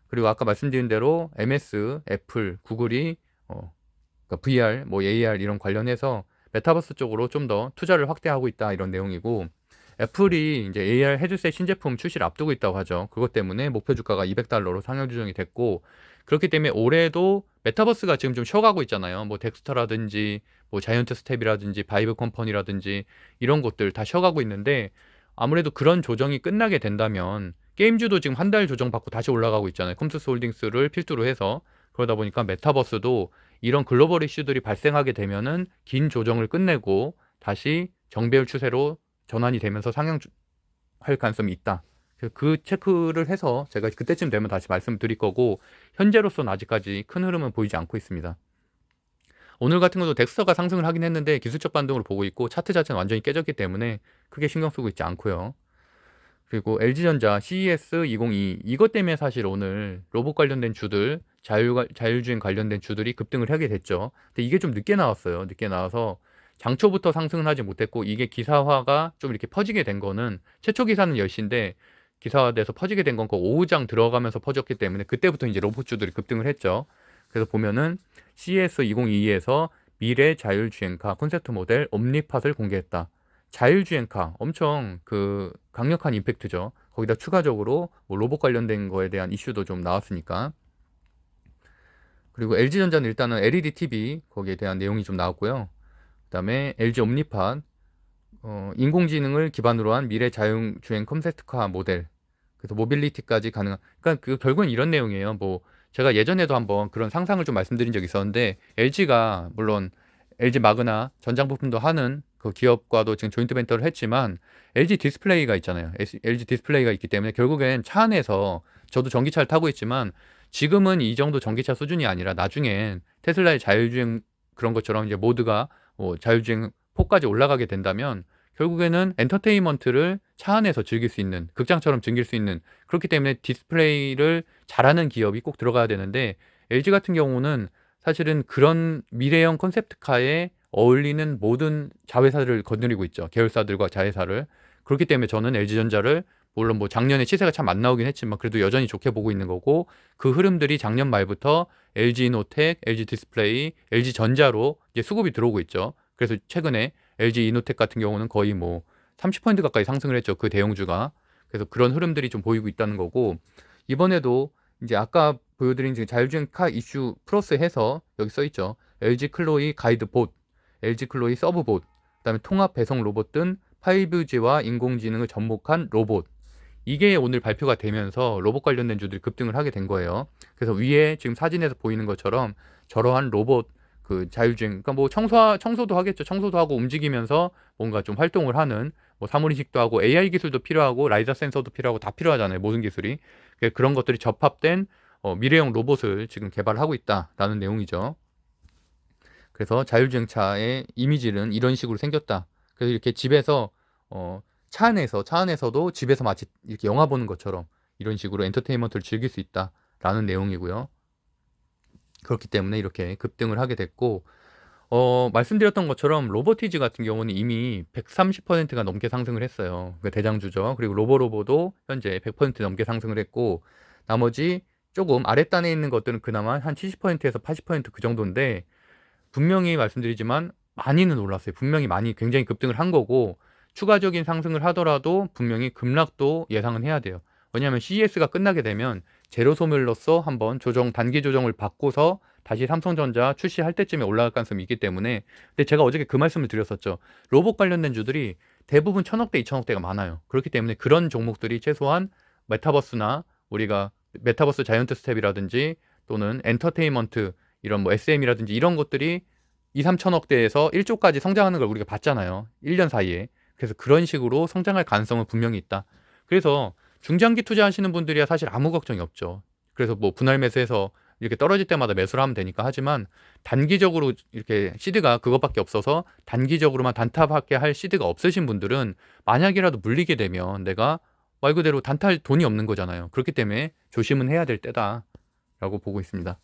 [SPEAKER 1] 그리고 아까 말씀드린 대로 MS, 애플, 구글이 그러니까 VR, 뭐 AR 이런 관련해서 메타버스 쪽으로 좀 더 투자를 확대하고 있다, 이런 내용이고, 애플이 이제 AR 헤드셋 신제품 출시를 앞두고 있다고 하죠. 그것 때문에 목표 주가가 $200로 상향 조정이 됐고, 그렇기 때문에 올해도 메타버스가 지금 좀 쉬어가고 있잖아요. 뭐 덱스터라든지 뭐 자이언트 스텝이라든지 바이브 컴퍼니라든지 이런 곳들 다 쉬어가고 있는데, 아무래도 그런 조정이 끝나게 된다면 게임주도 지금 한 달 조정 받고 다시 올라가고 있잖아요. 컴투스 홀딩스를 필두로 해서. 그러다 보니까 메타버스도 이런 글로벌 이슈들이 발생하게 되면은 긴 조정을 끝내고 다시 정배열 추세로 전환이 되면서 상향할 가능성이 있다. 그 체크를 해서 제가 그때쯤 되면 다시 말씀드릴 거고, 현재로서는 아직까지 큰 흐름은 보이지 않고 있습니다. 오늘 같은 것도 덱스터가 상승을 하긴 했는데 기술적 반등으로 보고 있고, 차트 자체는 완전히 깨졌기 때문에 크게 신경 쓰고 있지 않고요. 그리고 LG전자 CES 2022 이것 때문에 사실 오늘 로봇 관련된 주들, 자율주행 관련된 주들이 급등을 하게 됐죠. 근데 이게 좀 늦게 나왔어요. 늦게 나와서 장초부터 상승은 하지 못했고, 이게 기사화가 좀 이렇게 퍼지게 된 거는, 최초 기사는 10시인데 기사화돼서 퍼지게 된 건 그 오후장 들어가면서 퍼졌기 때문에 그때부터 이제 로봇 주들이 급등을 했죠. 그래서 보면은 CES 2022에서 미래 자율주행카 콘셉트 모델 옴니팟을 공개했다. 자율주행카 엄청 그 강력한 임팩트죠. 거기다 추가적으로 뭐 로봇 관련된 거에 대한 이슈도 좀 나왔으니까. 그리고 LG전자는 일단은 LED TV 거기에 대한 내용이 좀 나왔고요. 그다음에 LG 옴니팟 인공지능을 기반으로 한 미래 자율주행 콘셉트카 모델. 그래서 모빌리티까지 가능한. 그러니까 그 결국은 이런 내용이에요. 뭐 제가 예전에도 한번 그런 상상을 좀 말씀드린 적이 있었는데, LG가 물론 LG 마그나 전장 부품도 하는 그 기업과도 지금 조인트 벤처를 했지만, LG 디스플레이가 있잖아요. LG 디스플레이가 있기 때문에 결국엔 차 안에서, 저도 전기차를 타고 있지만 지금은 이 정도 전기차 수준이 아니라 나중엔 테슬라의 자율주행 그런 것처럼 이제 모드가 뭐 자율주행 폭까지 올라가게 된다면 결국에는 엔터테인먼트를 차 안에서 즐길 수 있는, 극장처럼 즐길 수 있는, 그렇기 때문에 디스플레이를 잘하는 기업이 꼭 들어가야 되는데, LG 같은 경우는 사실은 그런 미래형 콘셉트카에 어울리는 모든 자회사를 거느리고 있죠. 계열사들과 자회사를. 그렇기 때문에 저는 LG전자를, 물론 뭐 작년에 시세가 참 안 나오긴 했지만 그래도 여전히 좋게 보고 있는 거고, 그 흐름들이 작년 말부터 LG이노텍, LG디스플레이, LG전자로 이제 수급이 들어오고 있죠. 그래서 최근에 LG이노텍 같은 경우는 거의 뭐 30% 가까이 상승을 했죠. 그 대형주가. 그래서 그런 흐름들이 좀 보이고 있다는 거고, 이번에도 이제 아까 보여드린 지금 자율주행 카 이슈 플러스 해서 여기 써 있죠. LG 클로이 가이드 봇, LG 클로이 서브 봇, 그다음에 통합 배송 로봇 등 5G와 인공지능을 접목한 로봇. 이게 오늘 발표가 되면서 로봇 관련된 주들이 급등을 하게 된 거예요. 그래서 위에 지금 사진에서 보이는 것처럼 저러한 로봇 그 자율주행, 그러니까 뭐 청소도 하겠죠. 청소도 하고 움직이면서 뭔가 좀 활동을 하는, 뭐 사물인식도 하고 AI 기술도 필요하고 라이다 센서도 필요하고 다 필요하잖아요. 모든 기술이. 그런 것들이 접합된 미래형 로봇을 지금 개발하고 있다라는 내용이죠. 그래서 자율주행차의 이미지는 이런 식으로 생겼다. 그래서 이렇게 집에서 차 안에서도 집에서 마치 이렇게 영화 보는 것처럼 이런 식으로 엔터테인먼트를 즐길 수 있다라는 내용이고요. 그렇기 때문에 이렇게 급등을 하게 됐고, 말씀드렸던 것처럼 로보티즈 같은 경우는 이미 130%가 넘게 상승을 했어요. 그 대장주죠. 그리고 로보로보도 현재 100% 넘게 상승을 했고, 나머지 조금 아랫단에 있는 것들은 그나마 한 70%에서 80% 정도인데, 분명히 말씀드리지만 많이는 올랐어요. 분명히 많이 굉장히 급등을 한 거고, 추가적인 상승을 하더라도 분명히 급락도 예상은 해야 돼요. 왜냐하면 CES가 끝나게 되면 제로 소멸로서 한번 단기 조정을 받고서 다시 삼성전자 출시할 때쯤에 올라갈 가능성이 있기 때문에. 근데 제가 어저께 그 말씀을 드렸었죠. 로봇 관련된 주들이 대부분 1000억대, 2000억대가 많아요. 그렇기 때문에 그런 종목들이 최소한 메타버스나 우리가 메타버스 자이언트 스텝이라든지 또는 엔터테인먼트 이런 뭐 SM이라든지 이런 것들이 2, 3천억대에서 1조까지 성장하는 걸 우리가 봤잖아요. 1년 사이에. 그래서 그런 식으로 성장할 가능성은 분명히 있다. 그래서 중장기 투자하시는 분들이야 사실 아무 걱정이 없죠. 그래서 뭐 분할 매수해서 이렇게 떨어질 때마다 매수를 하면 되니까 하지만 단기적으로 이렇게 시드가 그것밖에 없어서 단기적으로만 단타밖에 할 시드가 없으신 분들은 만약이라도 물리게 되면 내가 말 그대로 단타할 돈이 없는 거잖아요. 그렇기 때문에 조심은 해야 될 때다라고 보고 있습니다.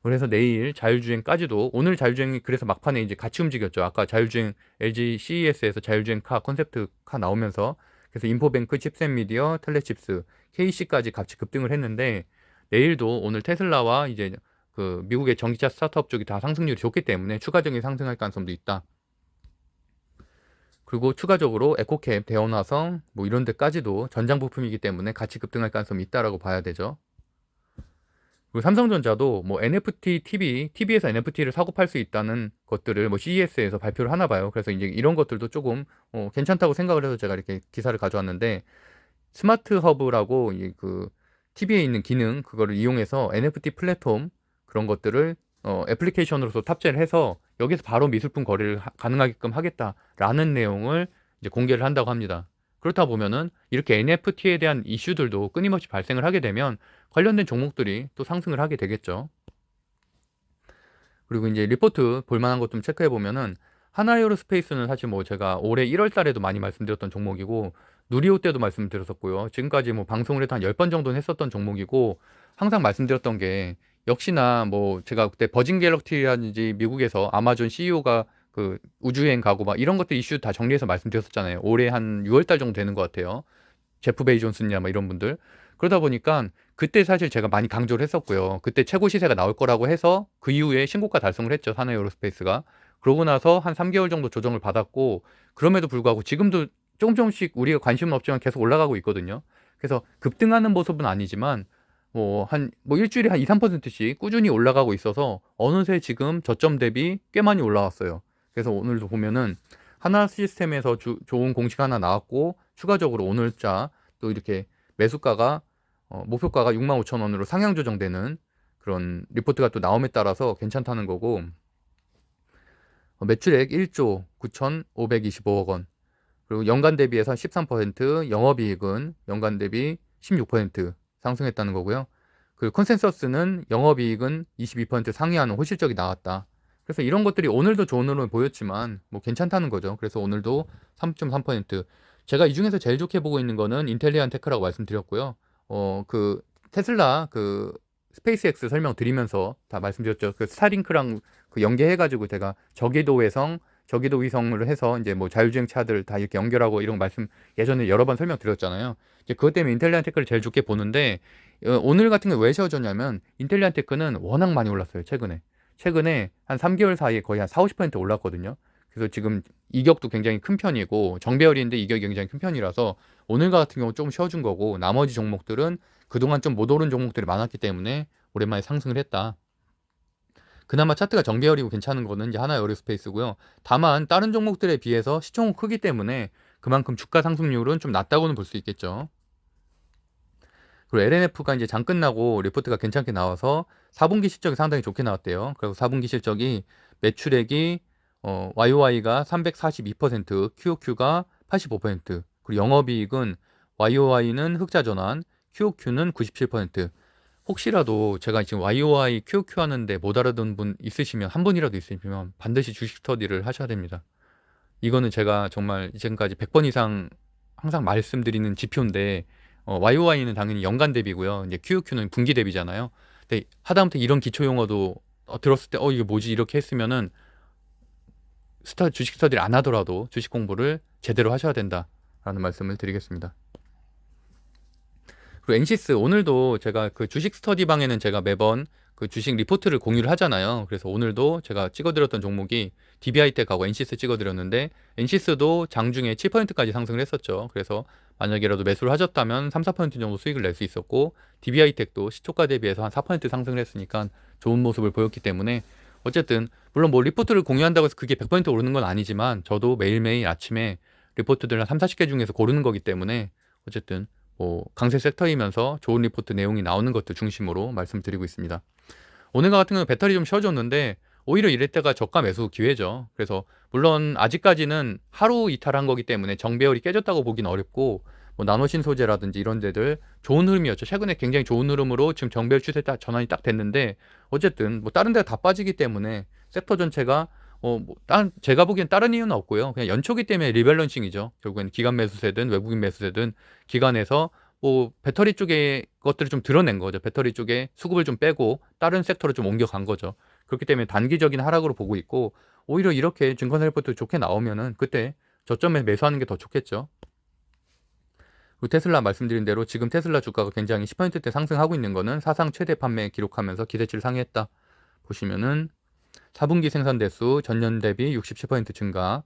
[SPEAKER 1] 그래서 내일 자율주행까지도 오늘 자율주행이 그래서 막판에 이제 같이 움직였죠. 아까 자율주행 LG CES에서 자율주행 카 콘셉트 카 나오면서 그래서 인포뱅크, 칩셋 미디어, 텔레칩스, KC까지 같이 급등을 했는데 내일도 오늘 테슬라와 이제 그 미국의 전기차 스타트업 쪽이 다 상승률이 좋기 때문에 추가적인 상승할 가능성도 있다. 그리고 추가적으로 에코캡, 대원화성 뭐 이런 데까지도 전장 부품이기 때문에 같이 급등할 가능성이 있다라고 봐야 되죠. 그리고 삼성전자도 뭐 NFT TV에서 NFT를 사고 팔 수 있다는 것들을 뭐 CES에서 발표를 하나 봐요. 그래서 이제 이런 것들도 조금 괜찮다고 생각을 해서 제가 이렇게 기사를 가져왔는데 스마트 허브라고 그 TV에 있는 기능 그거를 이용해서 NFT 플랫폼 그런 것들을 애플리케이션으로서 탑재를 해서 여기서 바로 미술품 거래를 가능하게끔 하겠다라는 내용을 이제 공개를 한다고 합니다. 그렇다 보면은 이렇게 NFT에 대한 이슈들도 끊임없이 발생을 하게 되면 관련된 종목들이 또 상승을 하게 되겠죠. 그리고 이제 리포트 볼만한 것 좀 체크해 보면은 하나에어로스페이스는 사실 뭐 제가 올해 1월 달에도 많이 말씀드렸던 종목이고 누리호 때도 말씀드렸었고요. 지금까지 뭐 방송을 해도 한 10번 정도는 했었던 종목이고 항상 말씀드렸던 게 역시나 뭐 제가 그때 버진 갤럭시라든지 미국에서 아마존 CEO가 그 우주여행 가고 막 이런 것들 이슈 다 정리해서 말씀드렸었잖아요. 올해 한 6월 달 정도 되는 것 같아요. 제프 베이존스냐 막 이런 분들. 그러다 보니까 그때 사실 제가 많이 강조를 했었고요. 그때 최고 시세가 나올 거라고 해서 그 이후에 신고가 달성을 했죠. 하나에어로스페이스가. 그러고 나서 한 3개월 정도 조정을 받았고 그럼에도 불구하고 지금도 조금씩 우리가 관심은 없지만 계속 올라가고 있거든요. 그래서 급등하는 모습은 아니지만 뭐 일주일에 한 2, 3%씩 꾸준히 올라가고 있어서 어느새 지금 저점 대비 꽤 많이 올라왔어요. 그래서 오늘도 보면은 하나 시스템에서 좋은 공식 하나 나왔고 추가적으로 오늘자 또 이렇게 매수가가 목표가가 65,000원으로 상향 조정되는 그런 리포트가 또 나옴에 따라서 괜찮다는 거고 매출액 1조 9,525억 원 그리고 연간 대비해서 13% 영업이익은 연간 대비 16% 상승했다는 거고요. 그 컨센서스는 영업이익은 22% 상회하는 호실적이 나왔다. 그래서 이런 것들이 오늘도 좋은 흐름을 보였지만 뭐 괜찮다는 거죠. 그래서 오늘도 3.3% 제가 이 중에서 제일 좋게 보고 있는 거는 인텔리안 테크라고 말씀드렸고요. 그 테슬라 그 스페이스X 설명드리면서 다 말씀드렸죠. 그 스타링크랑 그 연계해가지고 제가 저궤도 위성을 해서 이제 뭐 자율주행 차들 다 이렇게 연결하고 이런 말씀 예전에 여러 번 설명드렸잖아요. 이제 그것 때문에 인텔리안 테크를 제일 좋게 보는데 오늘 같은 게 왜 쉬어졌냐면 인텔리안 테크는 워낙 많이 올랐어요. 최근에 한 3개월 사이에 거의 한 4, 50% 올랐거든요. 그래서 지금 이격도 굉장히 큰 편이고 정배열인데 이격이 굉장히 큰 편이라서 오늘 같은 경우 조금 쉬어준 거고 나머지 종목들은 그동안 좀 못 오른 종목들이 많았기 때문에 오랜만에 상승을 했다. 그나마 차트가 정배열이고 괜찮은 거는 이제 하나에어로스페이스고요. 다만 다른 종목들에 비해서 시총은 크기 때문에 그만큼 주가 상승률은 좀 낮다고는 볼 수 있겠죠. 그리고 LNF가 이제 장 끝나고 리포트가 괜찮게 나와서 4분기 실적이 상당히 좋게 나왔대요. 그리고 4분기 실적이 매출액이 YOY가 342%, QOQ가 85%, 그리고 영업이익은 YOY는 흑자 전환, QOQ는 97%. 혹시라도 제가 지금 YOY, QOQ 하는데 못 알아듣는 분 있으시면 한 분이라도 있으시면 반드시 주식 스터디를 하셔야 됩니다. 이거는 제가 정말 지금까지 100번 이상 항상 말씀드리는 지표인데 YOY는 당연히 연간 대비고요. 이제 QOQ는 분기 대비잖아요. 근데 하다못해 이런 기초 용어도 들었을 때 이게 뭐지 이렇게 했으면은 주식 스터디를 안 하더라도 주식 공부를 제대로 하셔야 된다라는 말씀을 드리겠습니다. 그리고 엔시스 오늘도 제가 그 주식 스터디 방에는 제가 매번 그 주식 리포트를 공유를 하잖아요. 그래서 오늘도 제가 찍어드렸던 종목이 DB하이텍하고 엔시스 찍어드렸는데 엔시스도 장중에 7%까지 상승을 했었죠. 그래서 만약에라도 매수를 하셨다면 3, 4% 정도 수익을 낼 수 있었고 DB하이텍도 시초가 대비해서 한 4% 상승을 했으니까 좋은 모습을 보였기 때문에 어쨌든 물론 뭐 리포트를 공유한다고 해서 그게 100% 오르는 건 아니지만 저도 매일매일 아침에 리포트들 한 3, 40개 중에서 고르는 거기 때문에 어쨌든 뭐 강세 섹터이면서 좋은 리포트 내용이 나오는 것들 중심으로 말씀드리고 있습니다. 오늘과 같은 경우는 배터리 좀 쉬어줬는데 오히려 이럴 때가 저가 매수 기회죠. 그래서 물론 아직까지는 하루 이탈한 거기 때문에 정배열이 깨졌다고 보기는 어렵고 뭐 나노신 소재라든지 이런 데들 좋은 흐름이었죠. 최근에 굉장히 좋은 흐름으로 지금 정배열 추세 전환이 딱 됐는데, 어쨌든 뭐 다른 데가 다 빠지기 때문에 섹터 전체가 제가 보기엔 다른 이유는 없고요. 그냥 연초기 때문에 리밸런싱이죠. 결국엔 기관 매수세든 외국인 매수세든 기관에서 뭐 배터리 쪽의 것들을 좀 드러낸 거죠. 배터리 쪽에 수급을 좀 빼고 다른 섹터로 좀 옮겨간 거죠. 그렇기 때문에 단기적인 하락으로 보고 있고, 오히려 이렇게 증권사 리포트 좋게 나오면은 그때 저점에 매수하는 게 더 좋겠죠. 그리고 테슬라 말씀드린 대로 지금 테슬라 주가가 굉장히 10%대 상승하고 있는 거는 사상 최대 판매 기록하면서 기대치를 상회했다. 보시면은 4분기 생산 대수 전년 대비 67% 증가,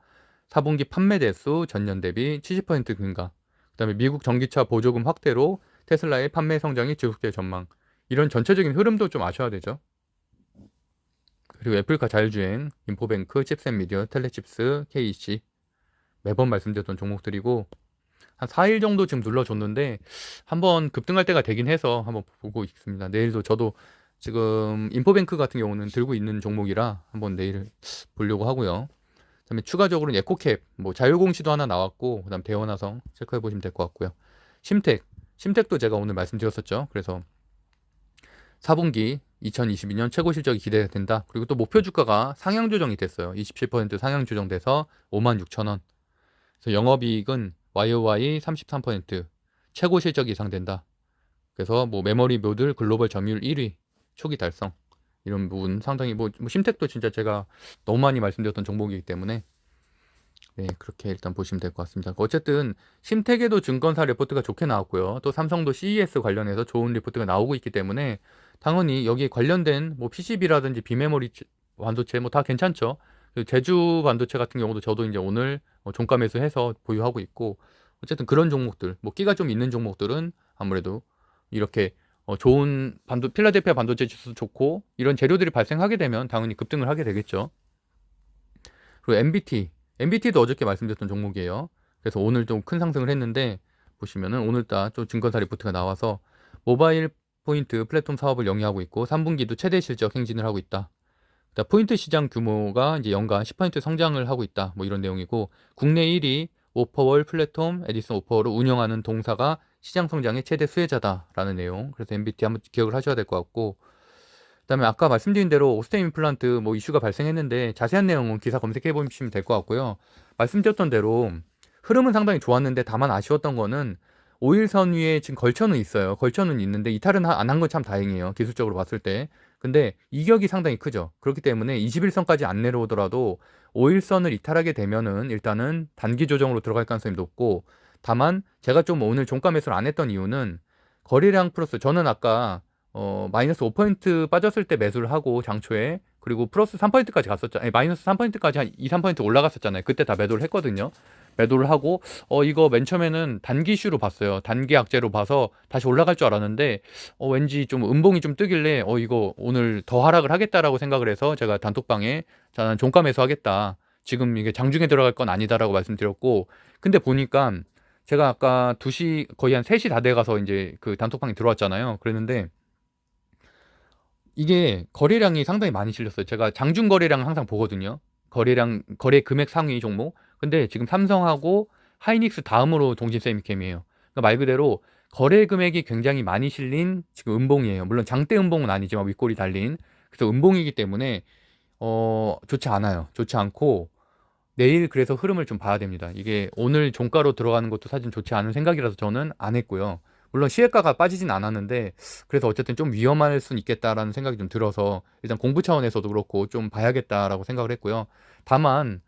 [SPEAKER 1] 4분기 판매 대수 전년 대비 70% 증가, 그다음에 미국 전기차 보조금 확대로 테슬라의 판매 성장이 지속될 전망. 이런 전체적인 흐름도 좀 아셔야 되죠. 그리고 애플카 자율주행, 인포뱅크, 칩셋미디어, 텔레칩스, KEC 매번 말씀드렸던 종목들이고, 한 4일 정도 지금 눌러줬는데 한번 급등할 때가 되긴 해서 한번 보고 있습니다. 내일도 저도 지금 인포뱅크 같은 경우는 들고 있는 종목이라 한번 내일 보려고 하고요. 그다음에 추가적으로 에코캡, 뭐 자율공시도 하나 나왔고, 그다음 대원화성 체크해 보시면 될 것 같고요. 심텍도 제가 오늘 말씀드렸었죠. 그래서 4분기 2022년 최고 실적이 기대된다. 그리고 또 목표 주가가 상향 조정이 됐어요. 27% 상향 조정돼서 56,000원. 그래서 영업이익은 YOY 33% 최고 실적이 예상된다. 그래서 뭐 메모리 모듈 글로벌 점유율 1위 초기 달성, 이런 부분 상당히 뭐 심텍도 진짜 제가 너무 많이 말씀드렸던 종목이기 때문에 네, 그렇게 일단 보시면 될 것 같습니다. 어쨌든 심텍에도 증권사 리포트가 좋게 나왔고요. 또 삼성도 CES 관련해서 좋은 리포트가 나오고 있기 때문에 당연히 여기에 관련된 뭐 PCB라든지 비메모리 반도체 뭐 다 괜찮죠. 제주 반도체 같은 경우도 저도 이제 오늘 종가 매수해서 보유하고 있고, 어쨌든 그런 종목들, 뭐 끼가 좀 있는 종목들은 아무래도 이렇게 좋은 필라델피아 반도체 지수 좋고 이런 재료들이 발생하게 되면 당연히 급등을 하게 되겠죠. 그리고 MBT도 어저께 말씀드렸던 종목이에요. 그래서 오늘 좀 큰 상승을 했는데, 보시면은 오늘따라 좀 증권사 리포트가 나와서 모바일 포인트 플랫폼 사업을 영위하고 있고 3분기도 최대 실적 행진을 하고 있다. 포인트 시장 규모가 이제 연간 10% 성장을 하고 있다. 뭐 이런 내용이고, 국내 1위 오퍼월 플랫폼 에디슨 오퍼월을 운영하는 동사가 시장 성장의 최대 수혜자다라는 내용. 그래서 MBT 한번 기억을 하셔야 될 것 같고, 그다음에 아까 말씀드린 대로 오스템 임플란트 뭐 이슈가 발생했는데 자세한 내용은 기사 검색해 보시면 될 것 같고요. 말씀드렸던 대로 흐름은 상당히 좋았는데 다만 아쉬웠던 거는 5일선 위에 지금 걸쳐는 있어요. 걸쳐는 있는데 이탈은 안 한 건 참 다행이에요. 기술적으로 봤을 때. 근데 이격이 상당히 크죠. 그렇기 때문에 21선까지 안 내려오더라도 5일선을 이탈하게 되면은 일단은 단기 조정으로 들어갈 가능성이 높고, 다만 제가 좀 오늘 종가 매수를 안 했던 이유는 거래량 플러스, 저는 아까 마이너스 5% 빠졌을 때 매수를 하고 장초에, 그리고 플러스 3%까지 갔었잖아요. 아니, 마이너스 3%까지 한 2, 3% 올라갔었잖아요. 그때 다 매도를 했거든요. 매도를 하고 이거 맨 처음에는 단기 이슈로 봤어요. 단기 악재로 봐서 다시 올라갈 줄 알았는데 왠지 좀 음봉이 좀 뜨길래 이거 오늘 더 하락을 하겠다라고 생각을 해서 제가 단톡방에 저는 종가 매수하겠다, 지금 이게 장중에 들어갈 건 아니다라고 말씀드렸고, 근데 보니까 제가 아까 2시 거의 한 3시 다 돼가서 이제 그 단톡방에 들어왔잖아요. 그랬는데 이게 거래량이 상당히 많이 실렸어요. 제가 장중 거래량 항상 보거든요. 거래 금액 상위 종목. 근데 지금 삼성하고 하이닉스 다음으로 동진세미캠이에요. 그러니까 말 그대로 거래 금액이 굉장히 많이 실린 지금 음봉이에요. 물론 장대 음봉은 아니지만 윗골이 달린. 그래서 음봉이기 때문에 좋지 않아요. 좋지 않고 내일 그래서 흐름을 좀 봐야 됩니다. 이게 오늘 종가로 들어가는 것도 사실 좋지 않은 생각이라서 저는 안 했고요. 물론 시혜가가 빠지진 않았는데 그래서 어쨌든 좀 위험할 수는 있겠다라는 생각이 좀 들어서 일단 공부 차원에서도 그렇고 좀 봐야겠다라고 생각을 했고요. 다만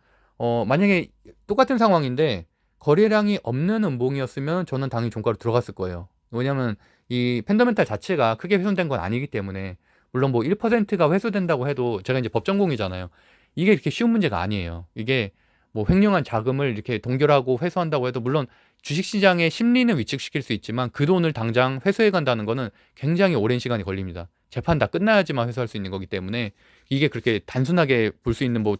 [SPEAKER 1] 만약에 똑같은 상황인데 거래량이 없는 음봉이었으면 저는 당연히 종가로 들어갔을 거예요. 왜냐하면 이 펀더멘탈 자체가 크게 훼손된 건 아니기 때문에, 물론 뭐 1%가 회수된다고 해도 제가 이제 법 전공이잖아요. 이게 이렇게 쉬운 문제가 아니에요. 이게 뭐 횡령한 자금을 이렇게 동결하고 회수한다고 해도 물론 주식시장의 심리는 위축시킬 수 있지만 그 돈을 당장 회수해 간다는 거는 굉장히 오랜 시간이 걸립니다. 재판 다 끝나야지만 회수할 수 있는 거기 때문에 이게 그렇게 단순하게 볼 수 있는 뭐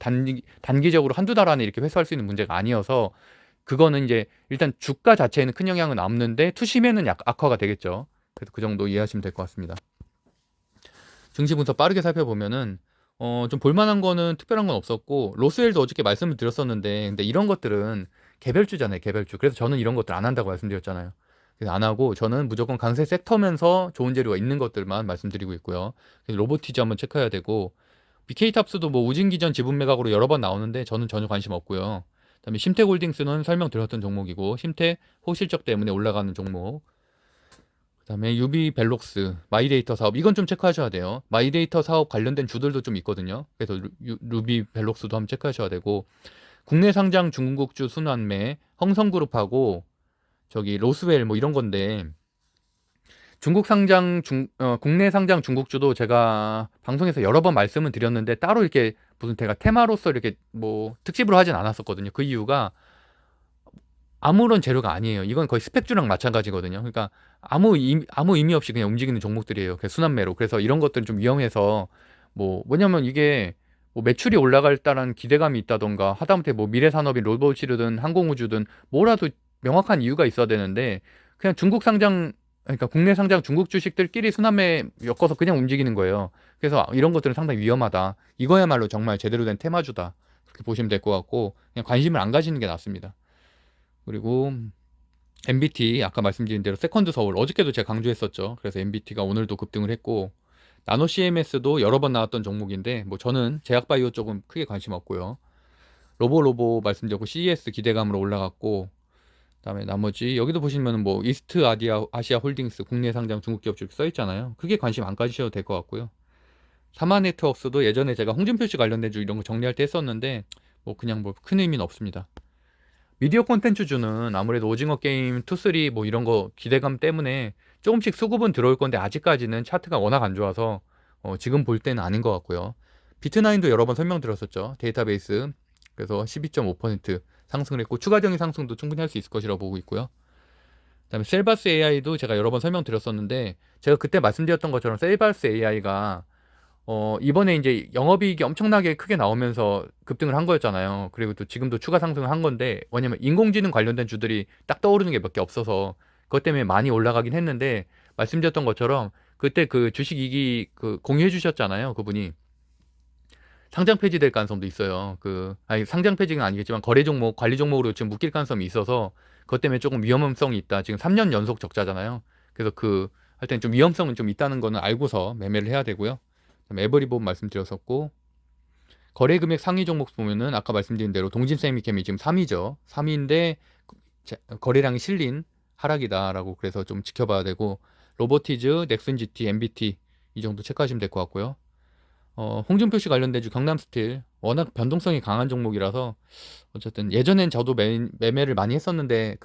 [SPEAKER 1] 단기적으로 한두 달 안에 이렇게 회수할 수 있는 문제가 아니어서, 그거는 이제 일단 주가 자체에는 큰 영향은 없는데 투심에는 악화가 되겠죠. 그래서 그 정도 이해하시면 될 것 같습니다. 증시 분석 빠르게 살펴보면은 좀 볼만한 거는 특별한 건 없었고, 로스웰도 어저께 말씀을 드렸었는데, 근데 이런 것들은 개별주잖아요, 개별주. 그래서 저는 이런 것들 안 한다고 말씀드렸잖아요. 그래서 안 하고 저는 무조건 강세 섹터면서 좋은 재료가 있는 것들만 말씀드리고 있고요. 그래서 로보티즈 한번 체크해야 되고, BK탑스도 뭐 우진기전 지분 매각으로 여러 번 나오는데 저는 전혀 관심 없고요. 그다음에 심택홀딩스는 설명드렸던 종목이고, 심택 호실적 때문에 올라가는 종목. 그다음에 유비벨록스 마이데이터 사업, 이건 좀 체크하셔야 돼요. 마이데이터 사업 관련된 주들도 좀 있거든요. 그래서 루비벨록스도 한번 체크하셔야 되고, 국내 상장 중국주 순환매 흥성그룹하고 저기 로스웰 뭐 이런 건데, 국내 상장 중국주도 제가 방송에서 여러 번 말씀을 드렸는데 따로 이렇게 무슨 제가 테마로서 이렇게 뭐 특집으로 하진 않았었거든요. 그 이유가 아무런 재료가 아니에요. 이건 거의 스펙주랑 마찬가지거든요. 그러니까 아무 의미 없이 그냥 움직이는 종목들이에요. 순환매로. 그래서 이런 것들은 좀 위험해서, 뭐 뭐냐면 이게 뭐 매출이 올라갈다라는 기대감이 있다던가, 하다못해 뭐 미래산업인 로봇이든 항공우주든 뭐라도 명확한 이유가 있어야 되는데, 그냥 중국 상장, 그러니까 국내 상장 중국 주식들끼리 순환매 엮어서 그냥 움직이는 거예요. 그래서 이런 것들은 상당히 위험하다. 이거야말로 정말 제대로 된 테마주다. 그렇게 보시면 될 것 같고, 그냥 관심을 안 가지는 게 낫습니다. 그리고 MBT, 아까 말씀드린 대로 세컨드 서울, 어저께도 제가 강조했었죠. 그래서 MBT가 오늘도 급등을 했고, 나노 CMS도 여러 번 나왔던 종목인데 뭐 저는 제약바이오 쪽은 크게 관심 없고요. 로보 말씀드렸고, CES 기대감으로 올라갔고, 그다음에 나머지 여기도 보시면 뭐 이스트 아시아 홀딩스 국내 상장 중국 기업 쪽 써 있잖아요. 크게 관심 안 가지셔도 될 것 같고요. 사마네트웍스도 예전에 제가 홍준표 씨 관련된 주 이런 거 정리할 때 했었는데 뭐 그냥 뭐 큰 의미는 없습니다. 미디어 콘텐츠주는 아무래도 오징어 게임 2, 3 뭐 이런 거 기대감 때문에 조금씩 수급은 들어올 건데, 아직까지는 차트가 워낙 안 좋아서 지금 볼 때는 아닌 것 같고요. 비트나인도 여러 번 설명드렸었죠. 데이터베이스. 그래서 12.5% 상승을 했고, 추가적인 상승도 충분히 할 수 있을 것이라고 보고 있고요. 그다음에 셀바스 AI도 제가 여러 번 설명드렸었는데, 제가 그때 말씀드렸던 것처럼 셀바스 AI가 이번에 이제 영업이익이 엄청나게 크게 나오면서 급등을 한 거였잖아요. 그리고 또 지금도 추가 상승을 한 건데, 왜냐면 인공지능 관련된 주들이 딱 떠오르는 게 몇 개 없어서 그것 때문에 많이 올라가긴 했는데, 말씀드렸던 것처럼 그때 그 주식 이익이 그 공유해 주셨잖아요. 그분이 상장 폐지될 가능성도 있어요. 아니, 상장 폐지는 아니겠지만 거래 종목, 관리 종목으로 지금 묶일 가능성이 있어서 그것 때문에 조금 위험성이 있다. 지금 3년 연속 적자잖아요. 그래서 할 때는 좀 위험성은 좀 있다는 거는 알고서 매매를 해야 되고요. 에버리본 말씀드렸었고, 거래 금액 상위 종목 보면은 아까 말씀드린 대로 동진세미캠이 지금 3위죠. 3위인데 거래량이 실린 하락이다라고, 그래서 좀 지켜봐야 되고, 로보티즈, 넥슨GT, MBT 이 정도 체크하시면 될 것 같고요. 홍준표 씨 관련된 주 경남스틸 워낙 변동성이 강한 종목이라서, 어쨌든 예전엔 저도 매매를 많이 했었는데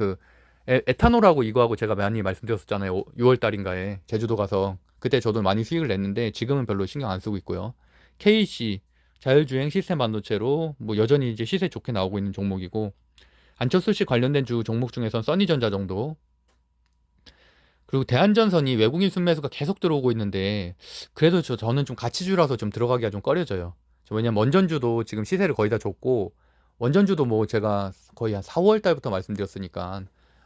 [SPEAKER 1] 에탄올하고 이거하고 제가 많이 말씀드렸었잖아요. 6월 달인가에 제주도 가서 그때 저도 많이 수익을 냈는데 지금은 별로 신경 안 쓰고 있고요. KC 자율주행 시스템 반도체로 뭐 여전히 이제 시세 좋게 나오고 있는 종목이고, 안철수 씨 관련된 주 종목 중에선 써니전자 정도. 그리고 대한전선이 외국인 순매수가 계속 들어오고 있는데, 그래도 저는 좀 가치주라서 좀 들어가기가 좀 꺼려져요. 왜냐면 원전주도 지금 시세를 거의 다 줬고, 원전주도 뭐 제가 거의 한 4, 5월 달부터 말씀드렸으니까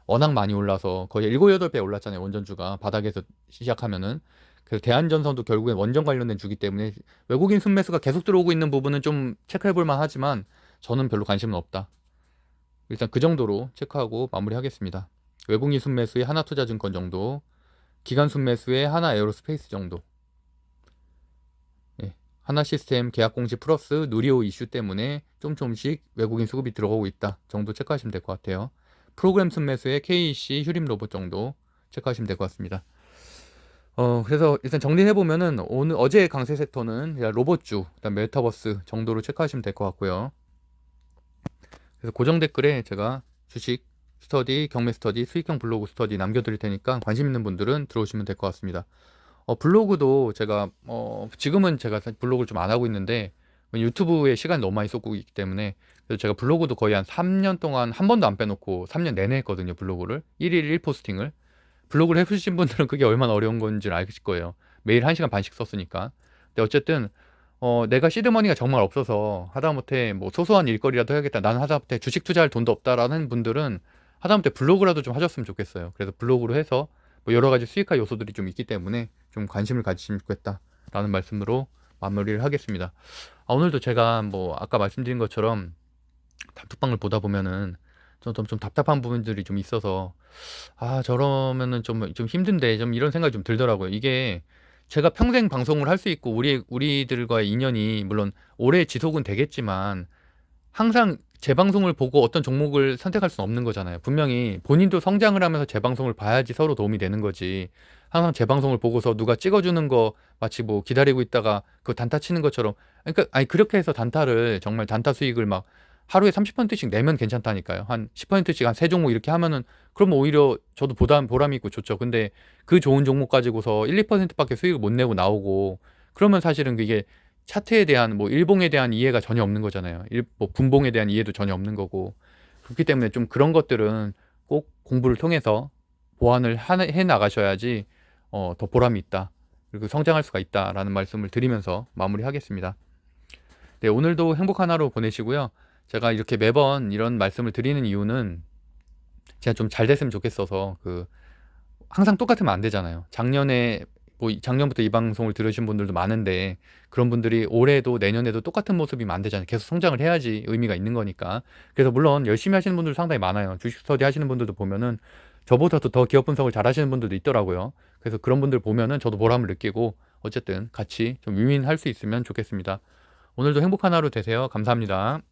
[SPEAKER 1] 워낙 많이 올라서 거의 7, 8배 올랐잖아요. 원전주가 바닥에서 시작하면은. 그래서 대한전선도 결국엔 원전 관련된 주기 때문에 외국인 순매수가 계속 들어오고 있는 부분은 좀 체크해 볼 만하지만 저는 별로 관심은 없다. 일단 그 정도로 체크하고 마무리하겠습니다. 외국인 순매수의 하나투자증권 정도, 기관 순매수의 하나에어로스페이스 정도. 하나시스템 계약공시 플러스 누리호 이슈 때문에 조금씩 외국인 수급이 들어가고 있다 정도 체크하시면 될 것 같아요. 프로그램 순매수의 KEC 휴림로봇 정도 체크하시면 될 것 같습니다. 그래서 일단 정리해보면은 어제의 강세 섹터는 로봇주, 그다음 메타버스 정도로 체크하시면 될 것 같고요. 그래서 고정 댓글에 제가 주식 스터디, 경매 스터디, 수익형 블로그 스터디 남겨드릴 테니까 관심 있는 분들은 들어오시면 될 것 같습니다. 블로그도 제가 지금은 제가 블로그를 좀 안 하고 있는데, 유튜브에 시간이 너무 많이 쏟고 있기 때문에, 그래서 제가 블로그도 거의 한 3년 동안 한 번도 안 빼놓고 3년 내내 했거든요. 블로그를 1일 1포스팅을. 블로그를 해보신 분들은 그게 얼마나 어려운 건지 알실 거예요. 매일 1시간 반씩 썼으니까. 근데 어쨌든 내가 시드머니가 정말 없어서 하다못해 뭐 소소한 일거리라도 해야겠다, 나는 하다못해 주식 투자할 돈도 없다라는 분들은 하다못해 블로그라도 좀 하셨으면 좋겠어요. 그래서 블로그로 해서 뭐 여러 가지 수익화 요소들이 좀 있기 때문에 좀 관심을 가지시면 좋겠다라는 말씀으로 마무리를 하겠습니다. 오늘도 제가 뭐 아까 말씀드린 것처럼 단톡방을 보다 보면은 좀 답답한 부분들이 좀 있어서 저러면은 좀 힘든데 좀 이런 생각이 좀 들더라고요. 이게 제가 평생 방송을 할 수 있고 우리들과의 인연이 물론 오래 지속은 되겠지만 항상 제 방송을 보고 어떤 종목을 선택할 수는 없는 거잖아요. 분명히 본인도 성장을 하면서 제 방송을 봐야지 서로 도움이 되는 거지. 항상 제 방송을 보고서 누가 찍어주는 거 마치 뭐 기다리고 있다가 그 단타 치는 것처럼. 그러니까 아니 그렇게 해서 단타를 정말 단타 수익을 막 하루에 30%씩 내면 괜찮다니까요. 한 10%씩 한 세 종목 이렇게 하면은 그러면 오히려 저도 보람이 있고 좋죠. 근데 그 좋은 종목 가지고서 1, 2%밖에 수익을 못 내고 나오고 그러면 사실은 그게 차트에 대한 뭐 일봉에 대한 이해가 전혀 없는 거잖아요. 뭐 분봉에 대한 이해도 전혀 없는 거고. 그렇기 때문에 좀 그런 것들은 꼭 공부를 통해서 보완을 해 나가셔야지 더 보람이 있다. 그리고 성장할 수가 있다라는 말씀을 드리면서 마무리하겠습니다. 네, 오늘도 행복한 하루 보내시고요. 제가 이렇게 매번 이런 말씀을 드리는 이유는 제가 좀 잘 됐으면 좋겠어서 항상 똑같으면 안 되잖아요. 작년부터 이 방송을 들으신 분들도 많은데 그런 분들이 올해도 내년에도 똑같은 모습이면 안 되잖아요. 계속 성장을 해야지 의미가 있는 거니까. 그래서 물론 열심히 하시는 분들 상당히 많아요. 주식 스터디 하시는 분들도 보면은 저보다도 더 기업 분석을 잘 하시는 분들도 있더라고요. 그래서 그런 분들 보면은 저도 보람을 느끼고 어쨌든 같이 좀 윈윈할 수 있으면 좋겠습니다. 오늘도 행복한 하루 되세요. 감사합니다.